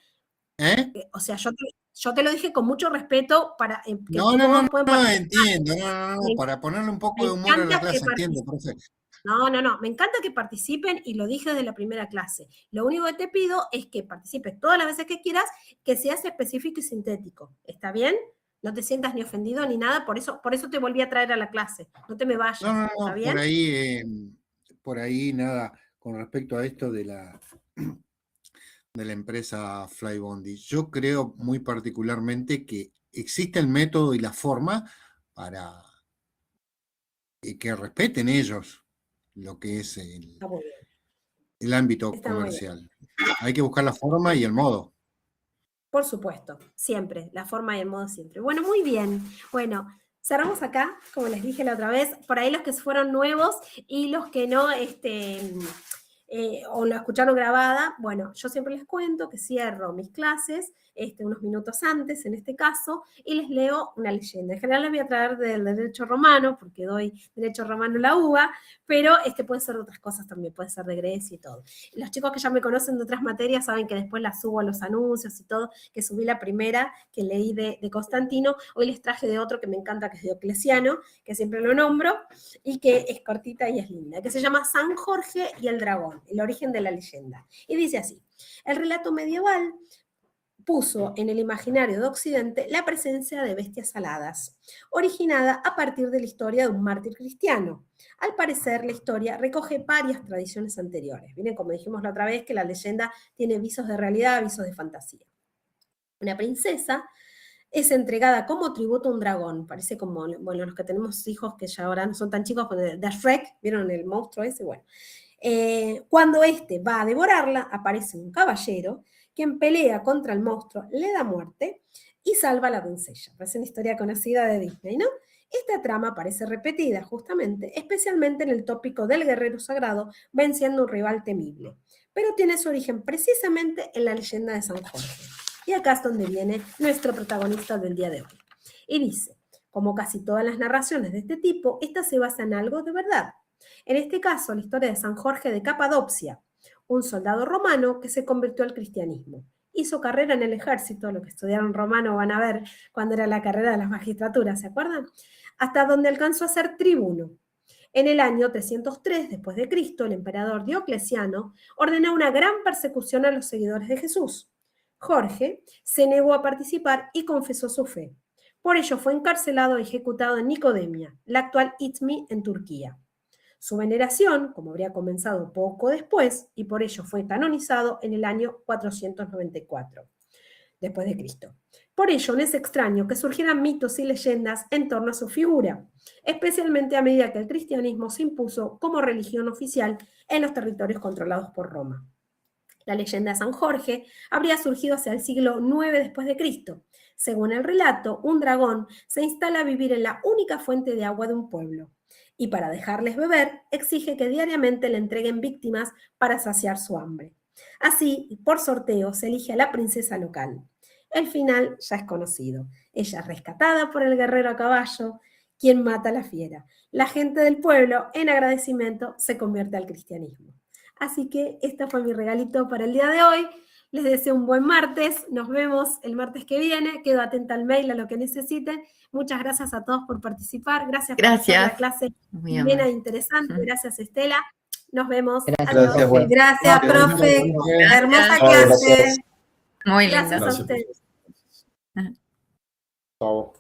[SPEAKER 3] O sea, yo te lo dije con mucho respeto para que
[SPEAKER 4] No, entiendo, para ponerle un poco de humor a la clase, entiendo, profe.
[SPEAKER 3] No, me encanta que participen y lo dije desde la primera clase. Lo único que te pido es que participes todas las veces que quieras, que seas específico y sintético. ¿Está bien? No te sientas ni ofendido ni nada, por eso te volví a traer a la clase. No te me vayas.
[SPEAKER 4] No,
[SPEAKER 3] ¿Está bien?
[SPEAKER 4] por ahí nada, con respecto a esto de la empresa Flybondi. Yo creo muy particularmente que existe el método y la forma para que respeten ellos lo que es el ámbito comercial. Hay que buscar la forma y el modo.
[SPEAKER 3] Por supuesto, siempre, la forma y el modo siempre. Bueno, muy bien. Bueno, cerramos acá, como les dije la otra vez, por ahí los que fueron nuevos y los que no, o lo escucharon grabada, bueno, yo siempre les cuento que cierro mis clases unos minutos antes, en este caso, y les leo una leyenda. En general les voy a traer del derecho romano, porque doy derecho romano en la UBA, pero puede ser de otras cosas también, puede ser de Grecia y todo. Los chicos que ya me conocen de otras materias saben que después las subo a los anuncios y todo, que subí la primera que leí de Constantino, hoy les traje de otro que me encanta, que es Diocleciano, que siempre lo nombro, y que es cortita y es linda, que se llama San Jorge y el dragón, el origen de la leyenda. Y dice así: el relato medieval puso en el imaginario de Occidente la presencia de bestias aladas, originada a partir de la historia de un mártir cristiano. Al parecer, la historia recoge varias tradiciones anteriores. Miren, como dijimos la otra vez, que la leyenda tiene visos de realidad, visos de fantasía. Una princesa es entregada como tributo a un dragón. Parece como, bueno, los que tenemos hijos que ya ahora no son tan chicos, de Shrek, ¿vieron el monstruo ese? Bueno. Cuando va a devorarla, aparece un caballero quien pelea contra el monstruo, le da muerte y salva a la doncella. Es una historia conocida de Disney, ¿no? Esta trama parece repetida justamente, especialmente en el tópico del guerrero sagrado venciendo un rival temible, pero tiene su origen precisamente en la leyenda de San Jorge. Y acá es donde viene nuestro protagonista del día de hoy. Y dice, como casi todas las narraciones de este tipo, esta se basa en algo de verdad. En este caso, la historia de San Jorge de Capadocia, un soldado romano que se convirtió al cristianismo. Hizo carrera en el ejército, lo que estudiaron romano van a ver cuando era la carrera de las magistraturas, ¿se acuerdan? Hasta donde alcanzó a ser tribuno. En el año 303 después de Cristo, el emperador Diocleciano ordenó una gran persecución a los seguidores de Jesús. Jorge se negó a participar y confesó su fe. Por ello fue encarcelado y ejecutado en Nicodemia, la actual Izmir en Turquía. Su veneración, como habría comenzado poco después, y por ello fue canonizado en el año 494 después de Cristo. Por ello no es extraño que surgieran mitos y leyendas en torno a su figura, especialmente a medida que el cristianismo se impuso como religión oficial en los territorios controlados por Roma. La leyenda de San Jorge habría surgido hacia el siglo IX después de Cristo. Según el relato, un dragón se instala a vivir en la única fuente de agua de un pueblo, y para dejarles beber, exige que diariamente le entreguen víctimas para saciar su hambre. Así, por sorteo, se elige a la princesa local. El final ya es conocido. Ella es rescatada por el guerrero a caballo, quien mata a la fiera. La gente del pueblo, en agradecimiento, se convierte al cristianismo. Así que este fue mi regalito para el día de hoy. Les deseo un buen martes. Nos vemos el martes que viene. Quedo atenta al mail a lo que necesiten. Muchas gracias a todos por participar. Gracias por hacer la clase llena e interesante. Gracias, Estela. Nos vemos.
[SPEAKER 7] Gracias,
[SPEAKER 3] Gracias, profe. Hermosa clase.
[SPEAKER 7] Muy linda.
[SPEAKER 3] Gracias a ustedes.
[SPEAKER 14] Chao.